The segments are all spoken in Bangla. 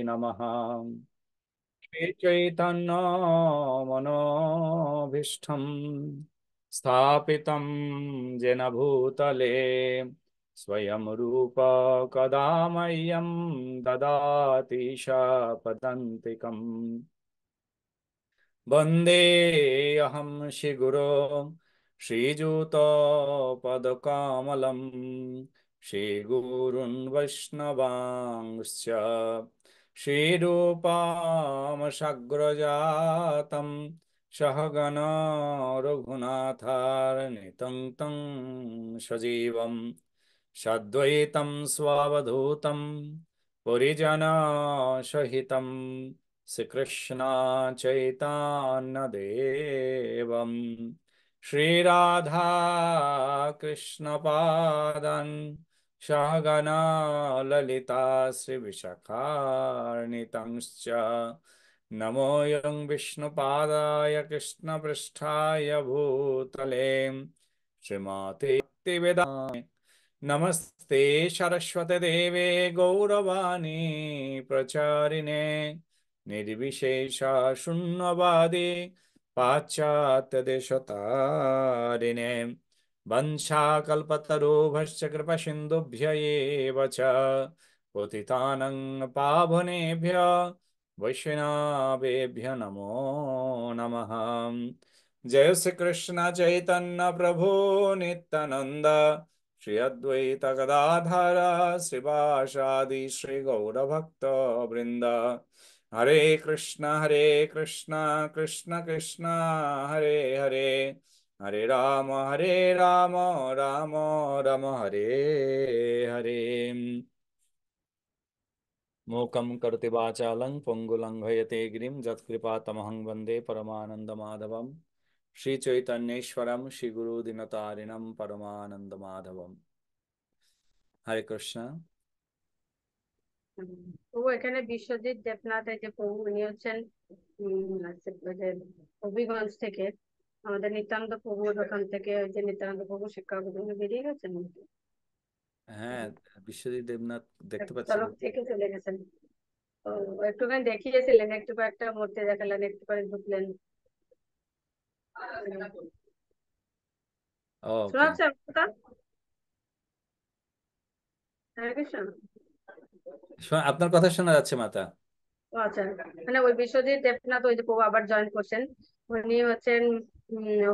नमः। श्रीचैतन्यमनोभीष्टं स्थापितं येन भूतले स्वयं रूप कदा मह्यं ददाति शापदन्तिकम्। वन्देऽहं श्रीगुरो श्रीयुतपदकमलं श्रीगुरून् वैष्णवांश्च श्रीरूपामशग्रजातं सहगण रघुनाथार्नितं तं सजीवं सद्वैतं स्वावधूतं परिजनसहितं श्रीकृष्ण चैतन्य देवं श्रीराधा कृष्ण पादन् सहगना ललिता श्रीविशाखान्वितांश्च नमोऽयं विष्णुपादाय कृष्णपृष्ठाय भूतले श्रीमते भक्तिवेदान्त नमस्ते सरस्वती देवे गौरवाणी प्रचारिणे निर्विशेष शून्यवादी पाश्चात्यदेशतारिणे वंशाकल्पतरुभ्यश्च कृपसिन्धुभ्य एव च पतितानं पावनेभ्य वैष्णवेभ्य नमो नमः। जय श्री कृष्ण चैतन्य प्रभु नित्यानंद श्री अद्वैत गदाधर श्रीवासादि श्री गौरभक्त वृंद। हरे कृष्ण कृष्ण कृष्ण हरे हरे, हरे राम राम राम हरे हरे। मूकं करोति वाचालं पंगुलं लंघयते गिरिं यत्कृपातमहं वन्दे परमानन्दमाधवं। श्रीचैतन्येश्वरं श्रीगुरुदिनतारिणं परमानन्दमाधवं। हरे कृष्ण। তো এখানে বিশ্বজিৎ দেবনাথ এই যে প্রভু উনি হচ্ছেন ওই যে হবিগঞ্জ থেকে আমাদের নিত্যানন্দ প্রভুর ওখান থেকে ওই যে নিত্যানন্দ প্রভু শিক্ষা উনি বেরিয়ে গেছেন নাকি? হ্যাঁ, বিশ্বজিৎ দেবনাথ দেখতে পাচ্ছি তরফ না। থেকে চলে গেছেন। তো একটুখানি দেখিয়েছিলেন, একটু কয়েকটা মূর্তি দেখালেন, একটু করে ঢুকলেন। শোনা ওকে, যাচ্ছে আমার কথা? হরে কৃষ্ণ। আপনার কথা শোনা যাচ্ছে মাতা। ও আচ্ছা, মানে ওই বিশ্বজিৎ দেবনাথ ওই যে প্রভু আবার জয়েন করছেন। উনি হচ্ছেন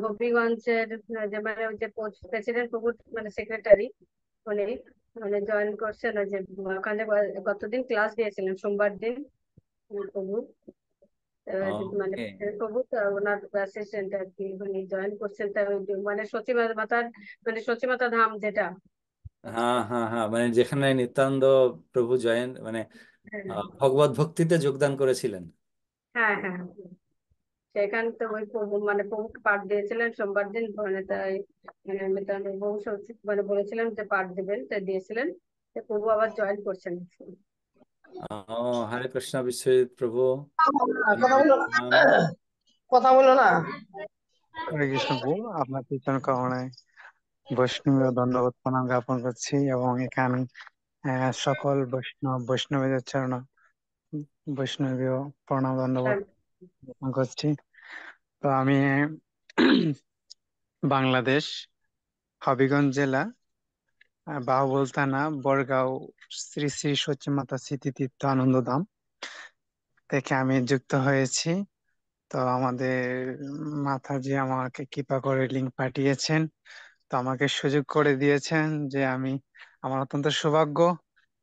হবিগঞ্জের যে মানে ওই যে প্রেসিডেন্ট প্রভুর মানে সেক্রেটারি উনি, মানে জয়েন করছেন ওই যে ওখানে গতদিন ক্লাস দিয়েছিলেন সোমবার দিন প্রভু। মানে ওকে, প্রভু তো ওনার অ্যাসিস্ট্যান্ট আর কি, উনি জয়েন করছেন। তার ওই যে মানে সচিমাতা মাতার মানে সচিমাতা ধাম যেটা। হ্যাঁ হ্যাঁ হ্যাঁ, মানে যেখানে নিত্যানন্দ প্রভু জয়েন মানে হ্যাঁ ভগবত ভক্তিতে যোগদান করেছিলেন। হ্যাঁ হ্যাঁ হ্যাঁ। সেখান তো ওই প্রভু মানে প্রভুকে পাঠ দিয়েছিলেন সোমবার দিন, মানে তাই নিত্যানন্দ প্রভু মানে বলেছিলেন যে পাঠ দেবেন, তাই দিয়েছিলেন। তো প্রভু আবার জয়েন করছেন। ও, হরে কৃষ্ণ বিশ্বজিৎ প্রভু। হরে কথা বলো না, কৃষ্ণ। কথা বলো না। হরে কৃষ্ণ প্রভু, আপনার কীর্তন কামনায় বৈষ্ণবীয় দণ্ডবত প্রণাম জ্ঞাপন করছি এবং এখানে সকল বৈষ্ণবীদের চরণ বৈষ্ণবীয় প্রণাম দণ্ডবত জ্ঞাপন করছি। তো আমি বাংলাদেশ হবিগঞ্জ জেলা বাহুবল থানা বরগাঁও শ্রী শ্রী সচিমাতা স্মৃতিতীর্থ আনন্দধাম থেকে আমি যুক্ত হয়েছি। তো আমাদের মাতাজি আমাকে কৃপা করে লিঙ্ক পাঠিয়েছেন, তো আমাকে সুযোগ করে দিয়েছেন যে আমি আমার অত্যন্ত সৌভাগ্য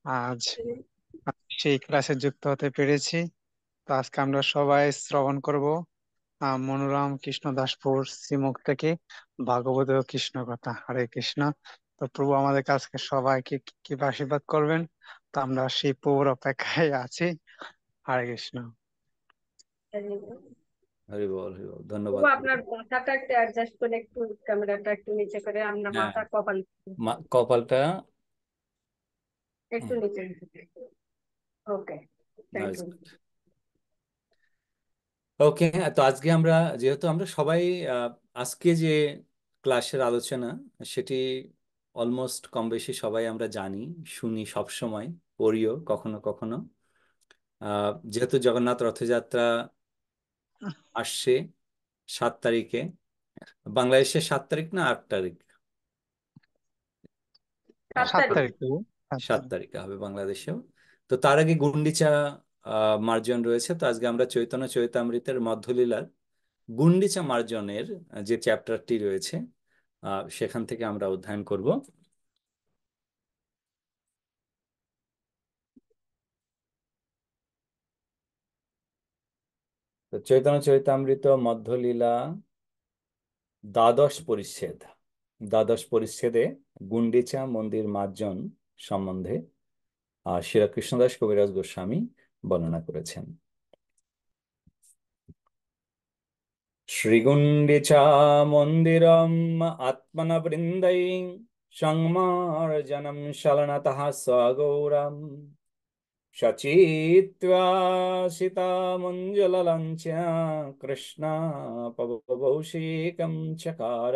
আজ সেই ক্লাসে যুক্ত হতে পেরেছি। তো আজকে আমরা সবাই শ্রবণ করব মনোরাম কৃষ্ণ দাসপুর শ্রীমুখ থেকে ভাগবত কৃষ্ণ কথা। হরে কৃষ্ণ। তো প্রভু আমাদের কাছকে সবাইকে কি আশীর্বাদ করবেন, তো আমরা সেই প্রভুর অপেক্ষায় আছি। হরে কৃষ্ণ। হরি বল হরি বল, প্রভু ধন্যবাদ প্রভু। আপনার মাথাটা একটু অ্যাডজাস্ট করে, একটু ক্যামেরাটা একটু নিচে করে, আমরা হ্যাঁ, মাথা কপাল কপালটা। একটু নিচে। ওকে, থ্যাংক ইউ। ওকে, তো আজকে আমরা যেহেতু আমরা সবাই আহ, আজকে যে ক্লাসের আলোচনা সেটি অলমোস্ট কম বেশি সবাই আমরা জানি, শুনি সব সময়, পড়িও কখনো কখনো। যেহেতু জগন্নাথ রথযাত্রা আসছে 7 তারিখে, বাংলাদেশে 7 তারিখ না 8 তারিখ? 7 তারিখ। 7 তারিখ। 7 তারিখ। 7 তারিখে হবে বাংলাদেশেও। তো তার আগে গুন্ডিচা মার্জন রয়েছে। তো আজকে আমরা চৈতন্য চৈতামৃতের মধ্যলীলার গুন্ডিচা মার্জনের যে চ্যাপ্টারটি রয়েছে সেখান থেকে আমরা অধ্যয়ন করব। তো চৈতন্য চৈতামৃত মধ্যলীলা দ্বাদশ পরিচ্ছেদ, দ্বাদশ পরিচ্ছেদে গুন্ডিচা মন্দির মার্জন সম্বন্ধে শ্রী কৃষ্ণদাস কবিরাজ গোস্বামী বর্ণনা করেছেন। শ্রীগুণ্ডিচা মন্দিরম আত্মনবৃন্दै সংমার্জনম শলনতঃ সগৌরম সচিত্বা সীতামঞ্জলঞ্চ কৃষ্ণ পবৌশিকম চকার।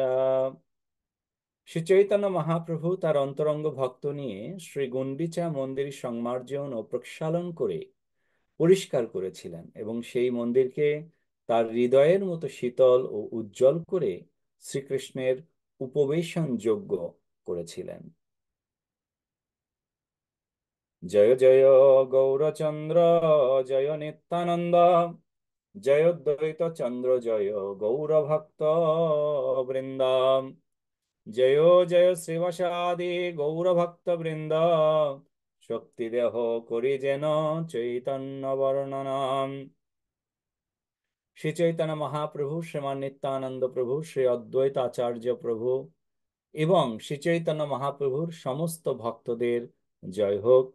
শ্রী চৈতন্য মহাপ্রভু তার অন্তরঙ্গ ভক্ত নিয়ে শ্রী গুন্ডিচা মন্দির সংমার্জন ও প্রক্ষালন করে পরিষ্কার করেছিলেন এবং সেই মন্দিরকে তার হৃদয়ের মতো শীতল ও উজ্জ্বল করে শ্রীকৃষ্ণের উপবেশন যোগ্য করেছিলেন। জয় জয় গৌরচন্দ্র জয় নিত্যানন্দ, জয় দ্বৈত চন্দ্র জয় গৌরভক্ত বৃন্দ, জয় জয় শ্রীবাসাদি গৌরভক্ত বৃন্দ, শক্তি দেহ করি যেন চৈতন্য বর্ণনাম। শ্রী চৈতন্য মহাপ্রভু, শ্রীমান নিত্যানন্দ প্রভু, শ্রী অদ্বৈত আচার্য প্রভু এবং শ্রী চৈতন্য মহাপ্রভুর সমস্ত ভক্তদের জয় হোক।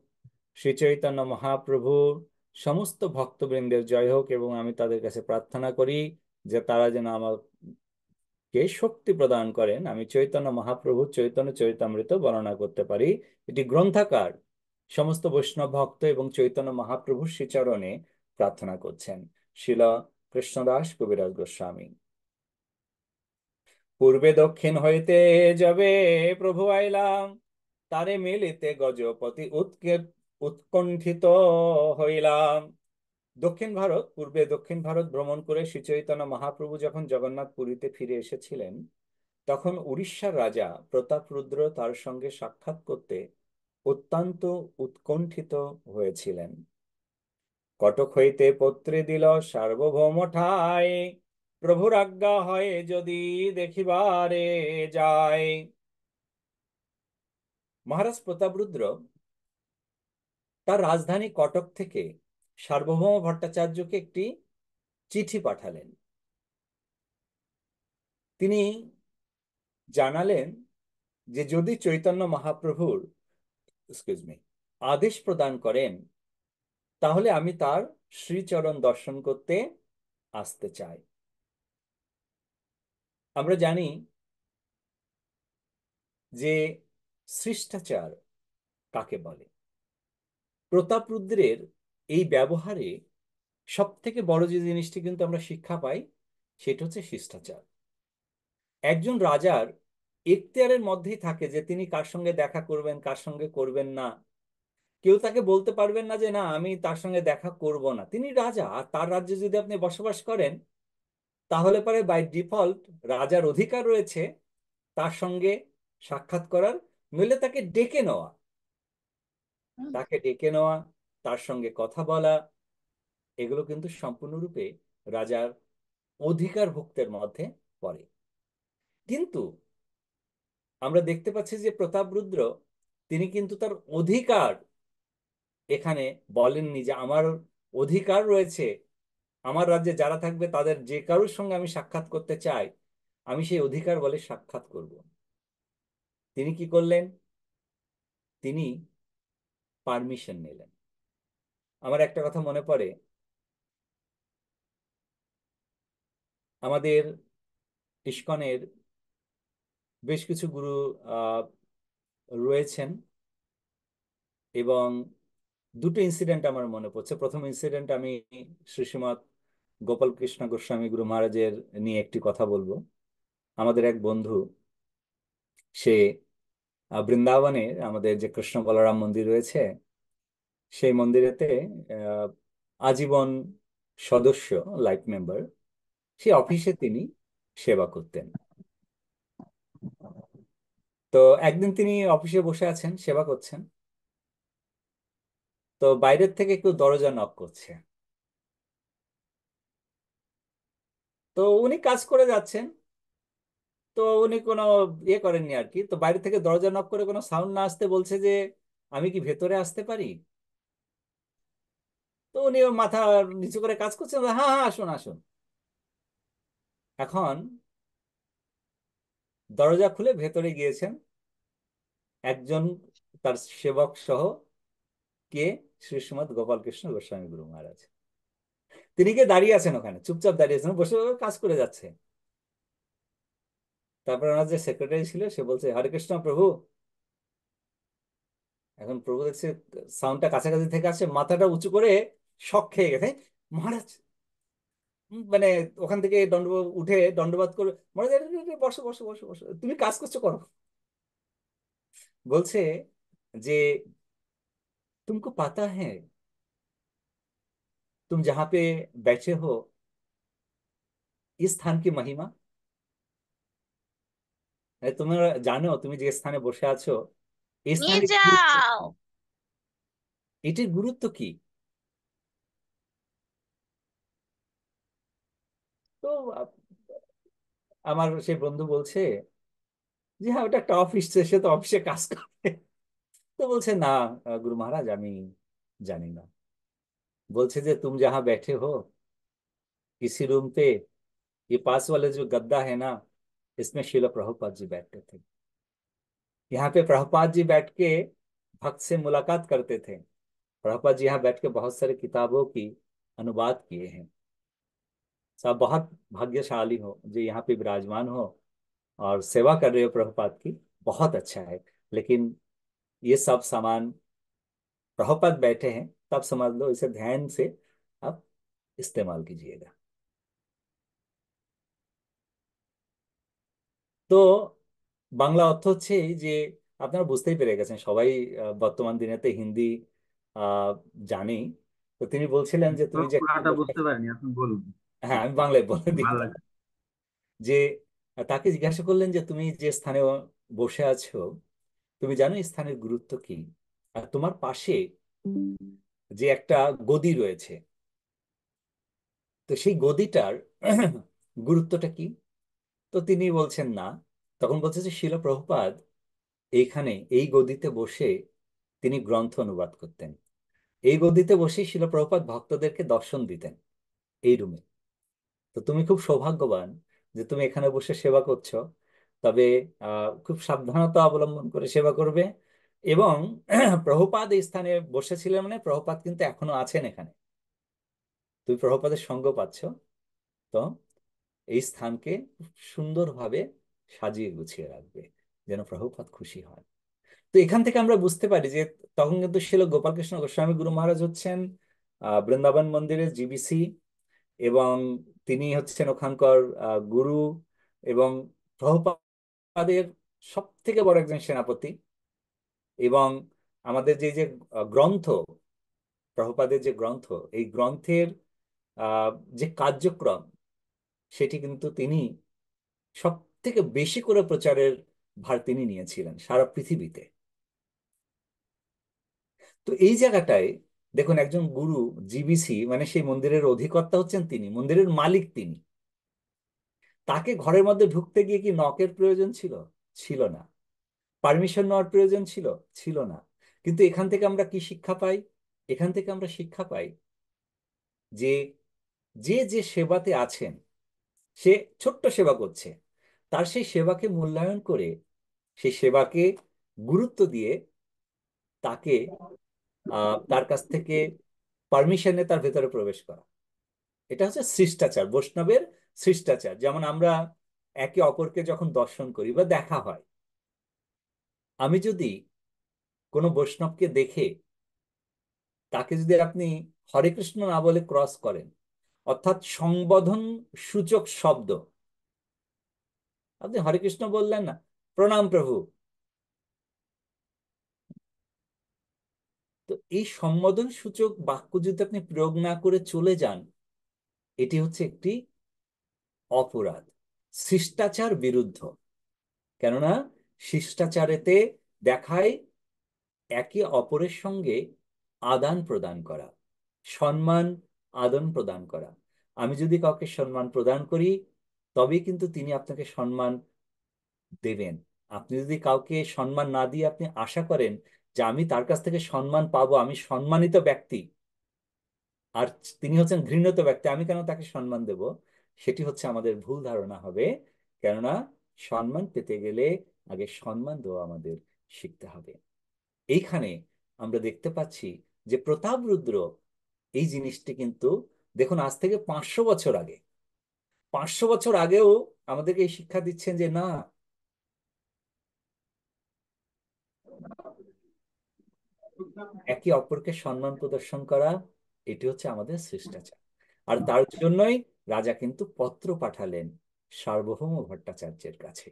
শ্রী চৈতন্য মহাপ্রভুর সমস্ত ভক্তবৃন্দের জয় হোক এবং আমি তাদের কাছে প্রার্থনা করি যে তারা যেন আমাকে শক্তি প্রদান করেন, আমি চৈতন্য মহাপ্রভুর চৈতন্য চরিতামৃত বর্ণনা করতে পারি। এটি গ্রন্থাকার সমস্ত বৈষ্ণব ভক্ত এবং চৈতন্য মহাপ্রভুর শ্রীচরণে প্রার্থনা করছেন। শিলা কৃষ্ণদাস কবিরাজ গোস্বামী। পূর্বে দক্ষিণ হইতে যাবে প্রভু আইলাম, তারে মিলিতে গজপতি উৎকণ্ঠিত হইলাম। দক্ষিণ ভারত, পূর্বে দক্ষিণ ভারত ভ্রমণ করে শ্রী চৈতন্য মহাপ্রভু যখন জগন্নাথ পুরীতে ফিরে এসেছিলেন, তখন উড়িষ্যার রাজা প্রতাপরুদ্র তার সঙ্গে সাক্ষাৎ করতে অত্যন্ত উৎকণ্ঠিত হয়েছিলেন। কটক হইতে পত্রে দিল সার্বভৌম ঠাই, প্রভুর আজ্ঞা হয় যদি দেখিবারে যায়। মহারাজ প্রতাপরুদ্র তার রাজধানী কটক থেকে সার্বভৌম ভট্টাচার্যকে একটি চিঠি পাঠালেন। তিনি জানালেন যে যদি চৈতন্য মহাপ্রভুর আদেশ প্রদান করেন তাহলে আমি তার শ্রীচরণ দর্শন করতে আসতে চাই। আমরা জানি যে শিষ্টাচার কাকে বলে। প্রতাপরুদ্রের এই ব্যবহারে সব থেকে বড় যে জিনিসটি কিন্তু আমরা শিক্ষা পাই সেটা হচ্ছে শিষ্টাচার। একজন রাজার এখতিয়ারের মধ্যেই থাকে যে তিনি কার সঙ্গে দেখা করবেন কার সঙ্গে করবেন না। কেউ তাকে বলতে পারবেন না যে না আমি তার সঙ্গে দেখা করব না। তিনি রাজা, আর তার রাজ্যে যদি আপনি বসবাস করেন তাহলে পরে বাই ডিফল্ট রাজার অধিকার রয়েছে তার সঙ্গে সাক্ষাৎ করার, নইলে তাকে ডেকে নেওয়া, তাকে ডেকে নেওয়া, তার সঙ্গে কথা বলা, এগুলো কিন্তু সম্পূর্ণরূপে রাজার অধিকার ভুক্তের মধ্যে পড়ে। কিন্তু আমরা দেখতে পাচ্ছি যে প্রতাপরুদ্র তিনি কিন্তু তার অধিকার এখানে বলেননি যে আমার অধিকার রয়েছে, আমার রাজ্যে যারা থাকবে তাদের যে কারোর সঙ্গে আমি সাক্ষাৎ করতে চাই আমি সেই অধিকার বলে সাক্ষাৎ করব। তিনি কি করলেন? তিনি পারমিশন নিলেন। আমার একটা কথা মনে পড়ে, আমাদের ইস্কনের বেশ কিছু গুরু আহ, রয়েছেন এবং দুটো ইনসিডেন্ট আমার মনে পড়ছে। প্রথম ইনসিডেন্ট আমি শ্রী শ্রীমৎ গোপাল কৃষ্ণ গোস্বামী গুরু মহারাজের নিয়ে একটি কথা বলবো। আমাদের এক বন্ধু, সে বৃন্দাবনে আমাদের যে কৃষ্ণ বলরাম মন্দির রয়েছে সেই মন্দিরেতে আজীবন সদস্য, লাইফ মেম্বার, সেই অফিসে তিনি সেবা করতেন। তো একদিন তিনি অফিসে বসে আছেন, সেবা করছেন। তো বাইরের থেকে কেউ দরজা নক করছে। তো উনি কাজ করে যাচ্ছেন। তো উনি কোনো ইয়ে করেননি আর কি। তো বাইরে থেকে দরজা নক করে কোনো সাউন্ড না আসতে বলছে যে আমি কি ভেতরে আসতে পারি? তো উনি মাথা নিচু করে কাজ করছেন, হ্যাঁ হ্যাঁ আসুন আসুন। এখন দরজা খুলে ভেতরে গিয়েছেন একজন তার সেবক সহ। কে? শ্রী শ্রীমৎ গোপাল কৃষ্ণ গোস্বামী গুরু মহারাজ। তিনি কে দাঁড়িয়ে আছেন ওখানে, চুপচাপ দাঁড়িয়ে আছেন, বসে বসে কাজ করে যাচ্ছে। তারপর ওনার যে সেক্রেটারি ছিল সে বলছে, হরে কৃষ্ণ প্রভু। এখন প্রভু দেখছে সাউন্ডটা কাছাকাছি থেকে আসছে, মাথাটা উঁচু করে শক খেয়ে গেছে। মহারাজ মানে ওখান থেকে উঠে দণ্ডবাদ করে, মহারাজ আরে, আরে, আরে, বসো বসো বসো বসো, তুমি কাজ করছো করো। বলছে যে तुमको पता है तुम जहां पे बैठे हो इस स्थान की महिमा? তোমরা জানো তুমি যে স্থানে বসে আছো এই নিয়ে স্থানের গুরুত্ব, যাও। এটির গুরুত্ব কি? তো আ- আমার সেই বন্ধু বলছে যে হ্যাঁ ওটা একটা অফিস, সে তো অফিসে কাজ করে। তো বলছে না গুরু মহারাজ আমি জানি না। বলছে যে तुम जहाँ बैठे हो इसी रूम पे ये पास वाले जो गद्दा है ना इसमें शिला प्रभुपाद जी बैठते थे। यहाँ पे प्रभुपाद जी बैठ के भक्त से मुलाकात करते थे। प्रभुपाद जी यहाँ बैठ के बहुत सारी किताबों की अनुवाद किए हैं। सब बहुत भाग्यशाली हो जो यहाँ पे विराजमान हो और सेवा कर रहे हो प्रभुपाद की, बहुत अच्छा है। लेकिन ये सब सामान प्रभुपाद बैठे हैं तब समझ लो, इसे ध्यान से आप इस्तेमाल कीजिएगा। তো বাংলা অর্থ হচ্ছে এই যে আপনারা বুঝতেই পেরে গেছেন সবাই, বর্তমান দিনেতে হিন্দি আহ জানি। তো তিনি বলছিলেন যে তো তুমি যে এখানে পুরাটা বসে বুঝতে পারিনি, আপনি বলুন। হ্যাঁ আমি বাংলায় বলে ভালো দিতাম লাগছে। যে তাকে জিজ্ঞাসা করলেন যে তুমি যে স্থানে বসে আছো তুমি জানো এই স্থানের গুরুত্ব কি? আর তোমার পাশে যে একটা গদি রয়েছে, তো সেই গদিটার গুরুত্বটা কি? তো তিনি বলছেন না। তখন বলছে যে শিল প্রভুপাদ এইখানে এই গদিতে বসে তিনি গ্রন্থ অনুবাদ করতেন। এই গদিতে বসে শিল প্রভুপাদ ভক্তদেরকে দর্শন দিতেন এই রুমে। তো তুমি খুব সৌভাগ্যবান যে তুমি এখানে বসে সেবা করছো। তবে খুব সাবধানতা অবলম্বন করে সেবা করবে। এবং প্রভুপাদ এই স্থানে বসেছিলেন মানে প্রভুপাদ কিন্তু এখনো আছেন এখানে। তুমি প্রভুপাদের সঙ্গ পাচ্ছ। তো এই স্থানকে খুব সুন্দরভাবে সাজিয়ে গুছিয়ে রাখবে যেন প্রভুপাদ খুশি হয়। তো এখান থেকে আমরা বুঝতে পারি যে তখন কিন্তু ছিল গোপালকৃষ্ণ গোস্বামী গুরু মহারাজ হচ্ছেন বৃন্দাবন মন্দিরের জিবিসি, এবং তিনি হচ্ছেন ওখানকার গুরু, এবং প্রভুপাদের সব থেকে বড় একজন সেনাপতি। এবং আমাদের যে যে গ্রন্থ, প্রভুপাদের যে গ্রন্থ, এই গ্রন্থের আহ, যে কার্যক্রম সেটি কিন্তু তিনি সব থেকে বেশি করে প্রচারের ভার তিনি নিয়েছিলেন সারা পৃথিবীতে। তো এই জায়গাটায় দেখুন একজন গুরু, জিবিসি মানে সেই মন্দিরের অধিকর্তা হচ্ছেন তিনি, মন্দিরের মালিক তিনি। তাকে ঘরের মধ্যে ঢুকতে গিয়ে কি নকের প্রয়োজন ছিল? ছিল না। পারমিশন নেওয়ার প্রয়োজন ছিল? ছিল না। কিন্তু এখান থেকে আমরা কি শিক্ষা পাই? এখান থেকে আমরা শিক্ষা পাই যে যে যে সেবাতে আছেন, সে ছোট্ট সেবা করছে, তার সেই সেবাকে মূল্যায়ন করে সেই সেবাকে গুরুত্ব দিয়ে তাকে তার কাছ থেকে পারমিশনে তার ভেতরে প্রবেশ করা, এটা হচ্ছে শিষ্টাচার, বৈষ্ণবের শিষ্টাচার। যেমন আমরা একে অপরকে যখন দর্শন করি বা দেখা হয়, আমি যদি কোনো বৈষ্ণবকে দেখে তাকে যদি আপনি হরে কৃষ্ণ না বলে ক্রস করেন, অর্থাৎ সংবোধন সূচক শব্দ, আপনি হরে কৃষ্ণ বললেন না, প্রণাম প্রভু, তো এই সম্বোধন সূচক বাক্য যদি আপনি প্রয়োগ না করে চলে যান, এটি হচ্ছে একটি অপরাধ, শিষ্টাচার বিরুদ্ধ। কেননা শিষ্টাচারেতে দেখায় একে অপরের সঙ্গে আদান প্রদান করা, সম্মান আদান প্রদান করা। আমি যদি কাউকে সম্মান প্রদান করি, তবে কিন্তু তিনি আপনাকে সম্মান দেবেন। আপনি যদি কাউকে সম্মান না দিয়ে আপনি আশা করেন যে আমি তার কাছ থেকে সম্মান পাবো, আমি সম্মানিত ব্যক্তি, আর তিনি হচ্ছেন ঘৃণিত ব্যক্তি, আমি কেন তাকে সম্মান দেব, সেটি হচ্ছে আমাদের ভুল ধারণা হবে। কেননা সম্মান পেতে গেলে আগে সম্মান দেওয়া আমাদের শিখতে হবে। এইখানে আমরা দেখতে পাচ্ছি যে প্রতাপরুদ্র এই জিনিসটি কিন্তু, দেখুন, আজ থেকে 500 বছর আগে, 500 বছর আগেও আমাদেরকে এই শিক্ষা দিচ্ছেন যে না, একে অপরকে সম্মান প্রদর্শন করা, এটি হচ্ছে আমাদের শিষ্টাচার। আর তার জন্যই রাজা কিন্তু পত্র পাঠালেন সার্বভৌম ভট্টাচার্যের কাছে।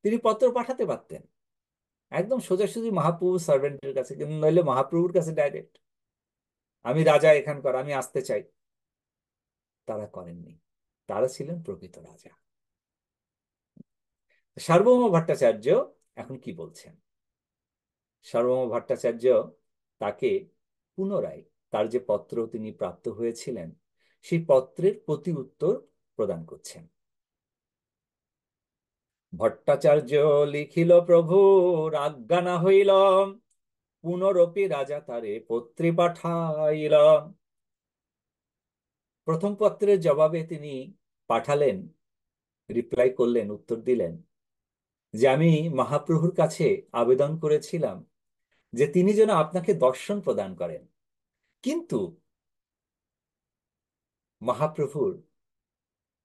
তিনি পত্র পাঠাতে পারতেন একদম সোজাসুজি মহাপ্রভু সার্ভেন্টের কাছে, কিন্তু নইলে মহাপ্রভুর কাছে ডাইরেক্ট, আমি রাজা এখানকার, আমি আসতে চাই। তারা করেননি, তারা ছিলেন প্রকৃত রাজা। সার্বভৌম ভট্টাচার্য এখন কি বলছেন? সার্বভৌম ভট্টাচার্য তাকে পুনরায় তার যে পত্র তিনি প্রাপ্ত হয়েছিলেন, সেই পত্রের প্রতি উত্তর প্রদান করছেন। ভট্টাচার্য লিখিল, প্রভুর আজ্ঞা না হইল, পুনরপি রাজা তারে পত্রে পাঠাইল। প্রথম পত্রের জবাবে তিনি পাঠালেন, রিপ্লাই করলেন, উত্তর দিলেন যে আমি মহাপ্রভুর কাছে আবেদন করেছিলাম যে তিনি যেন আপনাকে দর্শন প্রদান করেন, কিন্তু মহাপ্রভুর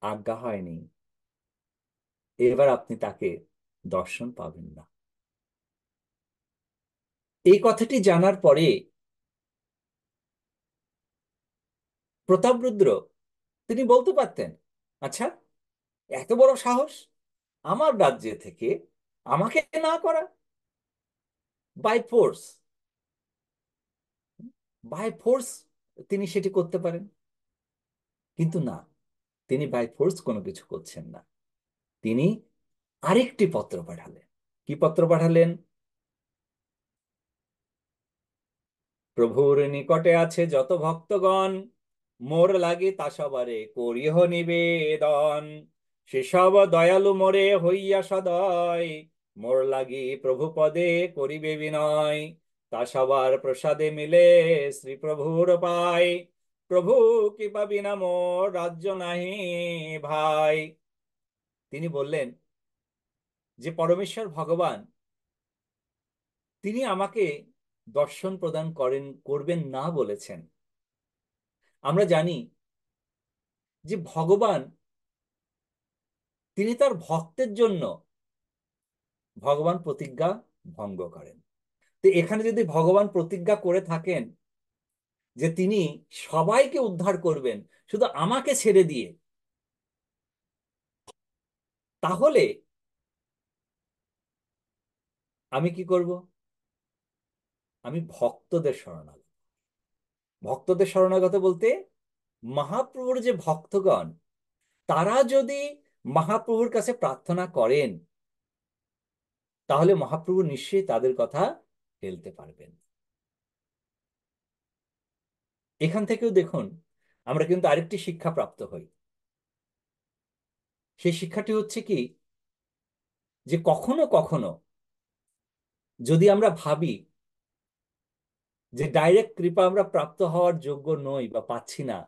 আজ্ঞা হয়নি, এবার আপনি তাকে দর্শন পাবেন না। এই কথাটি জানার পরে প্রতাপরুদ্র তিনি বলতে পারতেন, আচ্ছা, এত বড় সাহস আমার রাজ্যে থেকে আমাকে না করা, বাই ফোর্স, বাই ফোর্স তিনি সেটি করতে পারেন। কিন্তু না, তিনি বাই ফোর্স কোনো কিছু করছেন না। তিনি আরেকটি পত্র পাঠালেন। কি পত্র পাঠালেন? প্রভুর নিকটে আছে যত ভক্তগণ, মোর লাগি তা সবারে করিহ নিবেদন। সেসব দয়ালু মোরে হইয়া সদয়, মোর লাগি প্রভু পদে করিবে বিনয়। তা সবার প্রসাদে মিলে শ্রী প্রভুর পাই, প্রভু কৃপা বিনা মোর রাজ্য নাহি ভাই। তিনি বললেন যে পরমেশ্বর ভগবান তিনি আমাকে দর্শন প্রদান করবেন না বলেছেন। আমরা জানি যে ভগবান তিনি তার ভক্তের জন্য ভগবান প্রতিজ্ঞা ভঙ্গ করেন। তো এখানে যদি ভগবান প্রতিজ্ঞা করে থাকেন যে তিনি সবাইকে উদ্ধার করবেন শুধু আমাকে ছেড়ে দিয়ে, তাহলে আমি কি করব? আমি ভক্তদের শরণাগত। ভক্তদের শরণাগত বলতে মহাপ্রভুর যে ভক্তগণ, তারা যদি মহাপ্রভুর কাছে প্রার্থনা করেন, তাহলে মহাপ্রভু নিশ্চয়ই তাদের কথা ফেলতে পারবেন। এখান থেকেও দেখুন আমরা কিন্তু আরেকটি শিক্ষা প্রাপ্ত হই। সেই শিক্ষাটি হচ্ছে কি, যে কখনো কখনো যদি আমরা ভাবি যে ডাইরেক্ট কৃপা আমরা প্রাপ্ত হওয়ার যোগ্য নই বা পাচ্ছি না,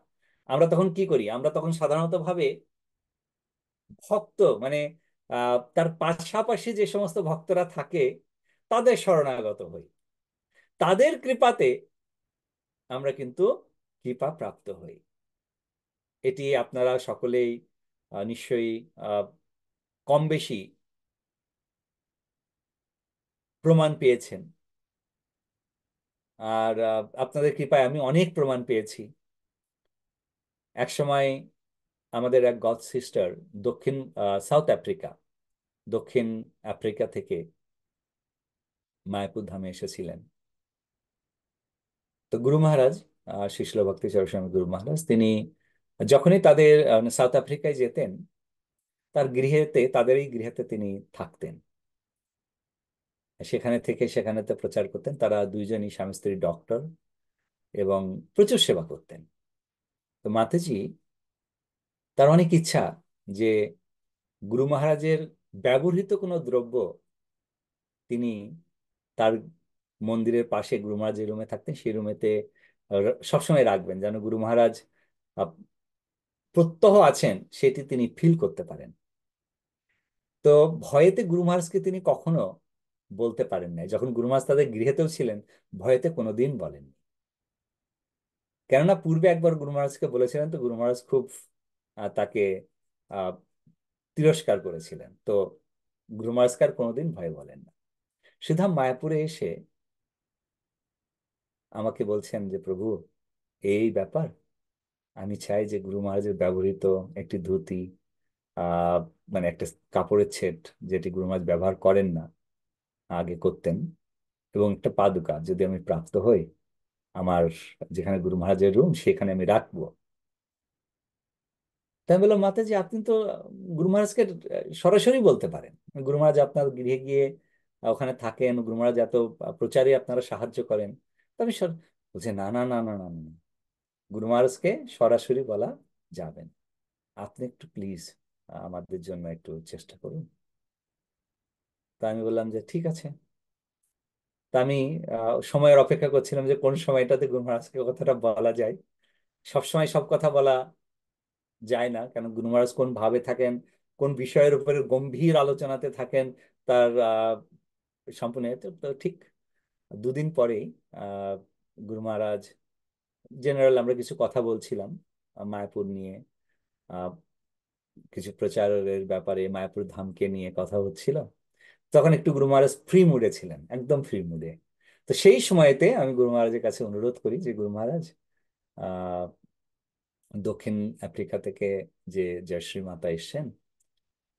আমরা তখন কি করি? আমরা তখন সাধারণত ভাবে ভক্ত মানে তার পাশাপাশি যে সমস্ত ভক্তরা থাকে তাদের শরণাগত হই, তাদের কৃপাতে আমরা কিন্তু কৃপা প্রাপ্ত হই। এটি আপনারা সকলেই নিশ্চয়ই আহ, কম বেশি প্রমাণ পেয়েছেন। আর আপনাদের কৃপায় আমি অনেক প্রমাণ পেয়েছি। একসময় আমাদের এক গড সিস্টার দক্ষিণ সাউথ আফ্রিকা, দক্ষিণ আফ্রিকা থেকে মায়াপুর ধামে এসেছিলেন। তো গুরু মহারাজ, শিশল ভক্তি সরস্বামী গুরু মহারাজ, তিনি যখনই তাদের সাউথ আফ্রিকায় যেতেন, তার গৃহেতে, তাদেরই গৃহেতে তিনি থাকতেন। সেখানে থেকে সেখানেতে প্রচার করতেন। তারা দুইজনই স্বামী স্ত্রী ডক্টর এবং প্রচুর সেবা করতেন। তো মাতাজি, তার অনেক ইচ্ছা যে গুরু মহারাজের ব্যবহৃত কোনো দ্রব্য তিনি তার মন্দিরের পাশে গুরু মহারাজ যে রুমে থাকতেন সেই রুমেতে সবসময় রাখবেন, যেন গুরু মহারাজ আহ, প্রত্যহ আছেন সেটি তিনি ফিল করতে পারেন। তো ভয়েতে গুরু মহারাজকে তিনি কখনো বলতে পারেন নাই। যখন গুরু মহারাজ তাদের গৃহেতেও ছিলেন, ভয়েতে কোনোদিন বলেননি। কেননা পূর্বে একবার গুরু মহারাজকে বলেছিলেন, তো গুরু মহারাজ খুব তাকে আহ, তিরস্কার করেছিলেন। তো গুরু মহারাজকে আর কোনোদিন ভয় বলেন না। সুধা মায়াপুরে এসে আমাকে বলছেন যে প্রভু, এই ব্যাপার, আমি চাই যে গুরু মহারাজের ব্যবহৃত একটি ধুতি, আহ মানে একটা কাপড়ের সেট, যেটি গুরু মহারাজ ব্যবহার করেন না, আগে করতেন, এবং একটা পাদুকা যদি আমি প্রাপ্ত হই, আমার যেখানে গুরু মহারাজের রুম সেখানে আমি রাখবো। তাই আমি বললাম, মাতাজি আপনি তো গুরু মহারাজকে সরাসরি বলতে পারেন। গুরু মহারাজ আপনার গৃহে গিয়ে ওখানে থাকেন, গুরু মহারাজ এত প্রচারে আপনারা সাহায্য করেন। তো আমি বলছি, না না না না না না, গুরু মহারাজকে সরাসরি বলা যাবেন, আপনি একটু প্লিজ আমাদের জন্য একটু চেষ্টা করুন। তা আমি বললাম যে ঠিক আছে। তা আমি সময়ের অপেক্ষা করছিলাম যে কোন সময়টাতে গুরু মহারাজকে কথাটা বলা যায়। সবসময় সব কথা বলা যায় না, কেন গুরু মহারাজ কোন ভাবে থাকেন, কোন বিষয়ের উপরে গম্ভীর আলোচনাতে থাকেন, তার সম্পূর্ণ তো ঠিক 2 দিন পরেই আহ গুরু মহারাজ, জেনারেল আমরা কিছু কথা বলছিলাম মায়াপুর নিয়ে, আহ কিছু প্রচারের ব্যাপারে, মায়াপুর ধামকে নিয়ে কথা হচ্ছিল। তখন একটু গুরু মহারাজ ফ্রি মুডে ছিলেন, একদম ফ্রি মুডে। তো সেই সময়তে আমি গুরু মহারাজের কাছে অনুরোধ করি যে গুরু মহারাজ, আহ দক্ষিণ আফ্রিকা থেকে যে জয়শ্রী মাতা এসছেন,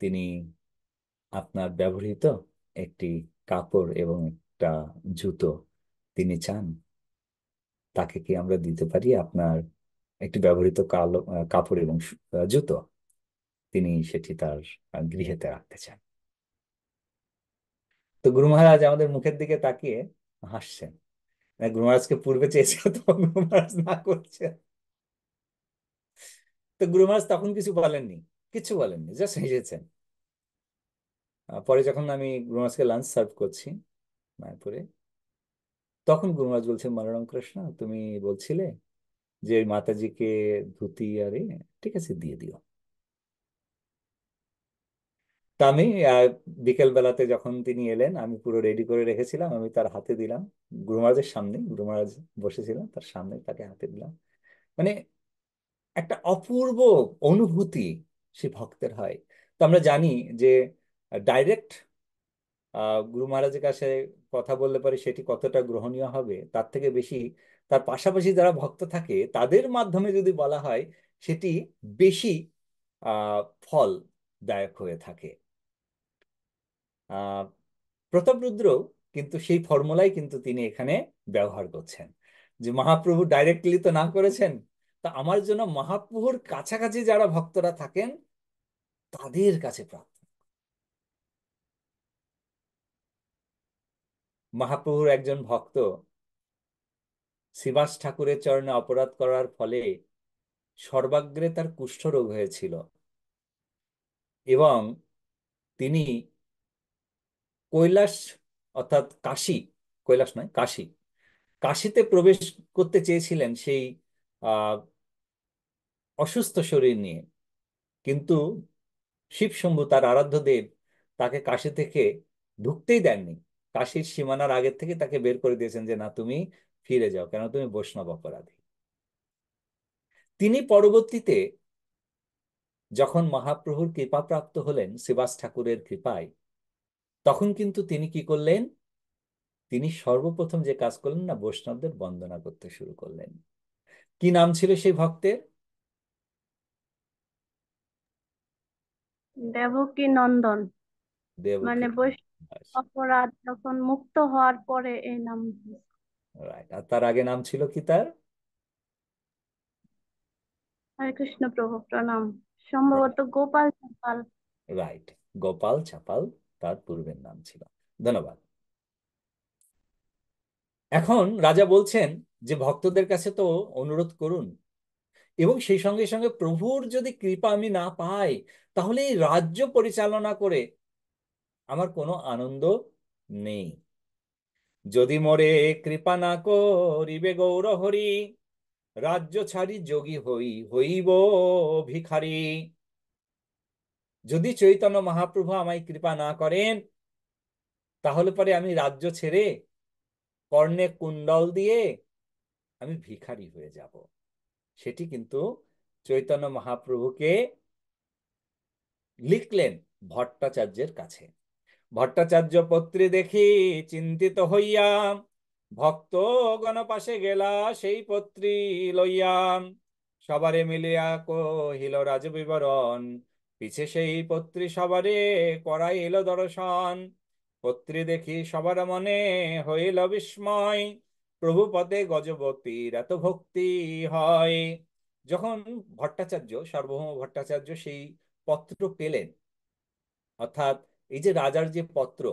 তিনি আপনার ব্যবহৃত একটি কাপড় এবং একটা জুতো তিনি চান, তাকে কি আমরা দিতে পারি আপনার একটি ব্যবহৃত কালো কাপড় এবং জুতো? তিনি সেটি তার গৃহেতে রাখতে চান। তো গুরু মহারাজ আমাদের মুখের দিকে তাকিয়ে হাসছেন। মানে গুরু মহারাজকে পূর্বে চেয়েছিল, তো গুরু মহারাজ না করছে। তো গুরু মহারাজ তখন কিছু বলেননি, কিছু বলেননি, জাস্ট হেসেছেন। পরে যখন আমি গুরু মহারাজকে লাঞ্চ সার্ভ করছি মায়াপুরে, তখন গুরু মহারাজ বলছেন, মনোরম কৃষ্ণ, তুমি বলছিলে যে মাতাজিকে ধুতি আরে, ঠিক আছে দিয়ে দিও। তা আমি বিকেল বেলাতে যখন তিনি এলেন, আমি পুরো রেডি করে রেখেছিলাম, আমি তার হাতে দিলাম। গুরু মহারাজের সামনে, গুরু মহারাজ বসেছিলেন, তার সামনে তাকে হাতে দিলাম। মানে একটা অপূর্ব অনুভূতি সে ভক্তের হয়। তো আমরা জানি যে ডাইরেক্ট গুরু মহারাজের কাছে কথা বললে পরে সেটি কতটা গ্রহণীয় হবে, তার থেকে বেশি তার পাশাপাশি যারা ভক্ত থাকে তাদের মাধ্যমে যদি বলা হয়, সেটি বেশি ফলদায়ক হয়ে থাকে। আহ প্রতাপরুদ্র কিন্তু সেই ফর্মুলাই কিন্তু তিনি এখানে ব্যবহার করছেন, যে মহাপ্রভু ডাইরেক্টলি তো না করেছেন, তা আমার জন্য মহাপ্রভুর কাছাকাছি যারা ভক্তরা থাকেন তাদের কাছে প্রার্থনা। মহাপ্রভুর একজন ভক্ত শ্রীবাস ঠাকুরের চরণে অপরাধ করার ফলে সর্বাগ্রে তার কুষ্ঠরোগ হয়েছিল, এবং তিনি কৈলাস, অর্থাৎ কাশী, কৈলাস নয় কাশী, কাশীতে প্রবেশ করতে চেয়েছিলেন সেই আহ অসুস্থ শরীর নিয়ে। কিন্তু শিব শম্ভু, তার আরাধ্য দেব, তাকে কাশী থেকে ঢুকতেই দেননি। কাশীর সীমানার আগের থেকে তাকে বের করে দিয়েছেন যে না, তুমি ফিরে যাও, কেন তুমি বৈষ্ণব অপরাধী। তিনি পরবর্তীতে যখন মহাপ্রভুর কৃপাপ্রাপ্ত হলেন শ্রীবাস ঠাকুরের কৃপায়, তখন কিন্তু তিনি কি করলেন, তিনি সর্বপ্রথম যে কাজ করলেন না, বৈষ্ণবদের বন্দনা করতে শুরু করলেন। কি নাম ছিল সেই ভক্তের? দেবকী নন্দন। দেবকী। মানে বৈষ্ণব অপরাধ যখন মুক্ত হওয়ার পরে এই নাম হয়েছে। রাইট। আর তার আগে নাম ছিল কি তার? হরে কৃষ্ণ প্রভু, প্রণাম। সম্ভবত গোপাল সাঁওতাল। রাইট, গোপাল চাপাল তার পূর্বের নাম ছিল। ধন্যবাদ। এখন রাজা বলছেন যে ভক্তদের কাছে তো অনুরোধ করুন, এবং সেই সঙ্গে সঙ্গে প্রভুর যদি কৃপা আমি না পাই, তাহলে এই রাজ্য পরিচালনা করে আমার কোনো আনন্দ নেই। যদি মোরে কৃপা না করিবে গৌর হরি, রাজ্য ছাড়ি যোগী হইব ভিখারি। যদি চৈতন্য মহাপ্রভু আমায় কৃপা না করেন, তাহলে পরে আমি রাজ্য ছেড়ে কর্ণে কুণ্ডল দিয়ে আমি ভিখারি হয়ে যাব। সেটি কিন্তু চৈতন্য মহাপ্রভুকে লিখলেন ভট্টাচার্যের কাছে। ভট্টাচার্য পত্রে দেখি চিন্তিত হইয়া, ভক্ত গণপাশে গেলা সেই পত্রী লইয়া। সবারে মিলিয়া কহিল রাজবিবরণ, পিছে সেই পত্রী সবারে করাইল দর্শন। পত্রী দেখি সবার মনে হইল বিস্ময়, প্রভু পদে গজপতির এত ভক্তি হয়। যখন ভট্টাচার্য, সার্বভৌম ভট্টাচার্য সেই পত্র পেলেন, অর্থাৎ এই যে রাজার যে পত্র,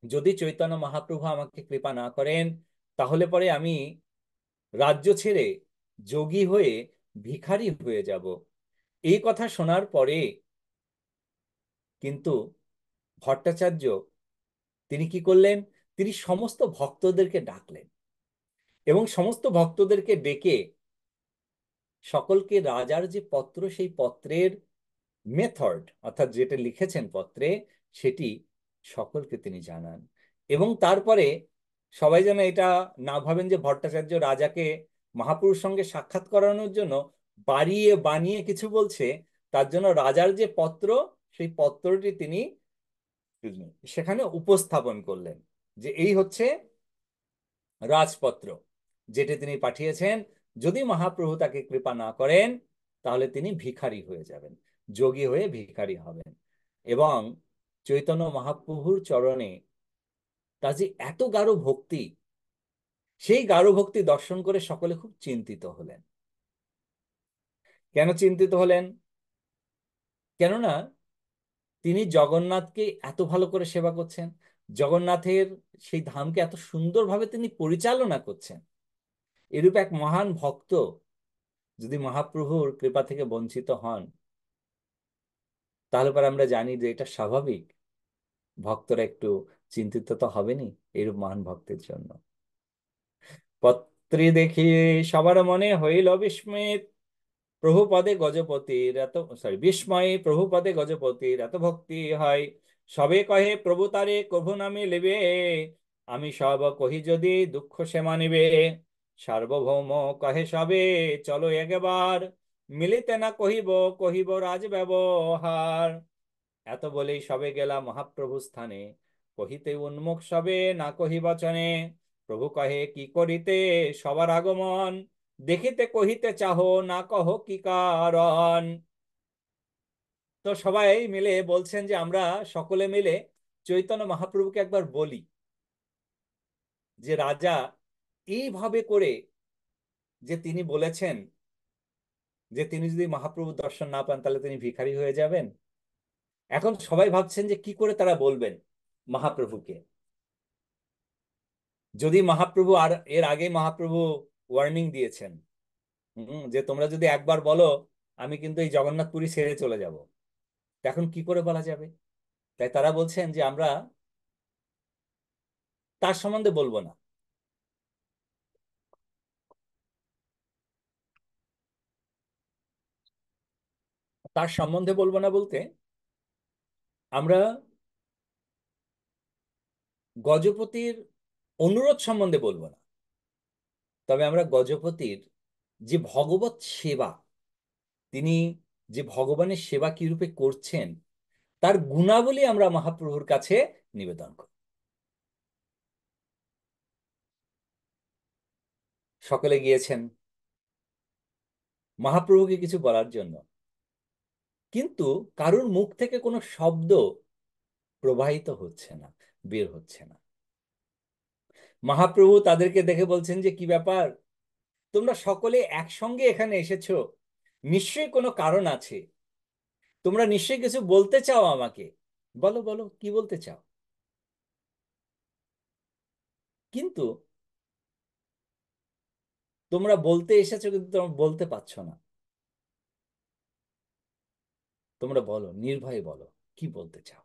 যদি চৈতন্য মহাপ্রভু আমাকে কৃপা না করেন, তাহলে পরে আমি রাজ্য ছেড়ে যোগী হয়ে ভিখারি হয়ে যাব, এই কথা শোনার পরে কিন্তু ভট্টাচার্য তিনি কি করলেন? তিনি সমস্ত ভক্তদেরকে ডাকলেন, এবং সমস্ত ভক্তদেরকে ডেকে সকলকে রাজার যে পত্র, সেই পত্রের মেথড, অর্থাৎ যেটা লিখেছেন পত্রে, সেটি সকলকে তিনি জানান। এবং তারপরে সবাই যেন এটা না ভাবেন যে ভট্টাচার্য রাজাকে মহাপুরুষ সঙ্গে সাক্ষাৎ করানোর জন্য বাড়িয়ে বানিয়ে কিছু বলছে, তার জন্য রাজার যে পত্র, সেই পত্রটি তিনি সেখানে উপস্থাপন করলেন, যে এই হচ্ছে রাজপত্র যেটি তিনি পাঠিয়েছেন। যদি মহাপ্রভু তাকে কৃপা না করেন, তাহলে তিনি ভিখারি হয়ে যাবেন, যোগী হয়ে ভিখারি হবেন। এবং চৈতন্য মহাপ্রভুর চরণে তার যে এত গাঢ় ভক্তি, সেই গাঢ় ভক্তি দর্শন করে সকলে খুব চিন্তিত হলেন। কেন চিন্তিত হলেন? কেননা তিনি জগন্নাথকে এত ভালো করে সেবা করছেন, জগন্নাথের সেই ধামকে এত সুন্দরভাবে তিনি পরিচালনা করছেন। এরূপ এক মহান ভক্ত যদি মহাপ্রভুর কৃপা থেকে বঞ্চিত হন, তাহলে পরে আমরা জানি যে এটা স্বাভাবিক, ভক্তরা একটু চিন্তিত তো হবেনই এরূপ মহান ভক্তের জন্য। পত্রী দেখি সবার মনে হইল বিস্মিত, প্রভুপদে গজপতির এত বিস্ময়, প্রভুপদে গজপতির এত ভক্তি হয়। সবে কহে প্রভু তারে কভু নামে লেবে, আমি সব কহি যদি দুঃখ সে মানিবে। সার্বভৌম কহে সবে চলো একবার, মিলিতে না কহিব কহিব রাজ ব্যবহার। এত বলেই সবে গেলা মহাপ্রভু স্থানে, কহিতে উন্মুখ সবে না কহি বচনে। প্রভু কহে কি করিতে সবার আগমন, দেখিতে কহিতে চাহো না কহ কি কারণ। তো সবাই মিলে বলছেন যে আমরা সকলে মিলে চৈতন্য মহাপ্রভুকে একবার বলি যে রাজা এইভাবে করে যে তিনি বলেছেন যে তিনি যদি মহাপ্রভু দর্শন না পান, তাহলে তিনি ভিখারি হয়ে যাবেন। এখন সবাই ভাবছেন যে কি করে তারা বলবেন মহাপ্রভুকে। যদি মহাপ্রভু, আর এর আগে মহাপ্রভু ওয়ার্নিং দিয়েছেন, যে তোমরা যদি একবার বলো আমি কিন্তু এই জগন্নাথপুরী ছেড়ে চলে যাব, এখন কি করে বলা যাবে? তাই তারা বলছেন যে আমরা তার সম্বন্ধে বলবো না। তার সম্বন্ধে বলবো না বলতে, আমরা গজপতির অনুরোধ সম্বন্ধে বলবো না, তবে আমরা গজপতির যে ভগবত সেবা, তিনি যে ভগবানের সেবা কি রূপে করছেন, তার গুণাবলী আমরা মহাপ্রভুর কাছে নিবেদন করি। সকলে গিয়েছেন মহাপ্রভুকে কিছু বলার জন্য, কিন্তু কারুর মুখ থেকে কোনো শব্দ প্রবাহিত হচ্ছে না, বের হচ্ছে না। মহাপ্রভু তাদেরকে দেখে বলছেন যে কি ব্যাপার, তোমরা সকলে একসঙ্গে এখানে এসেছো, নিশ্চয়ই কোনো কারণ আছে, তোমরা নিশ্চয়ই কিছু বলতে চাও আমাকে, বলো বলো কি বলতে চাও। কিন্তু তোমরা বলতে এসেছো কিন্তু তোমরা বলতে পারছো না। তোমরা বলো, নির্ভয়ে বলো কি বলতে চাও।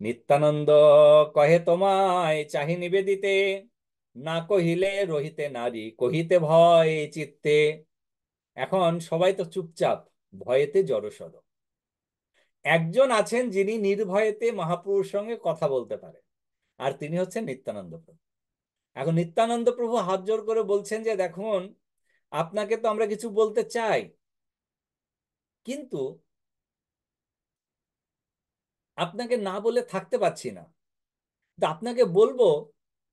নিত্যানন্দ কহে তোমায় চাহি নিবেদিতে, না কহিলে রহিতে নারী, কহিতে ভয় চিত্তে। এখন সবাই তো চুপচাপ, ভয়েতে জড়সড়। একজন আছেন যিনি নির্ভয়েতে মহাপ্রভুর সঙ্গে কথা বলতে পারেন, আর তিনি হচ্ছেন নিত্যানন্দ প্রভু। এখন নিত্যানন্দ প্রভু হাত জোড় করে বলছেন যে দেখুন, আপনাকে তো আমরা কিছু বলতে চাই, কিন্তু আপনাকে না বলে থাকতে পারছি না। তো আপনাকে বলবো,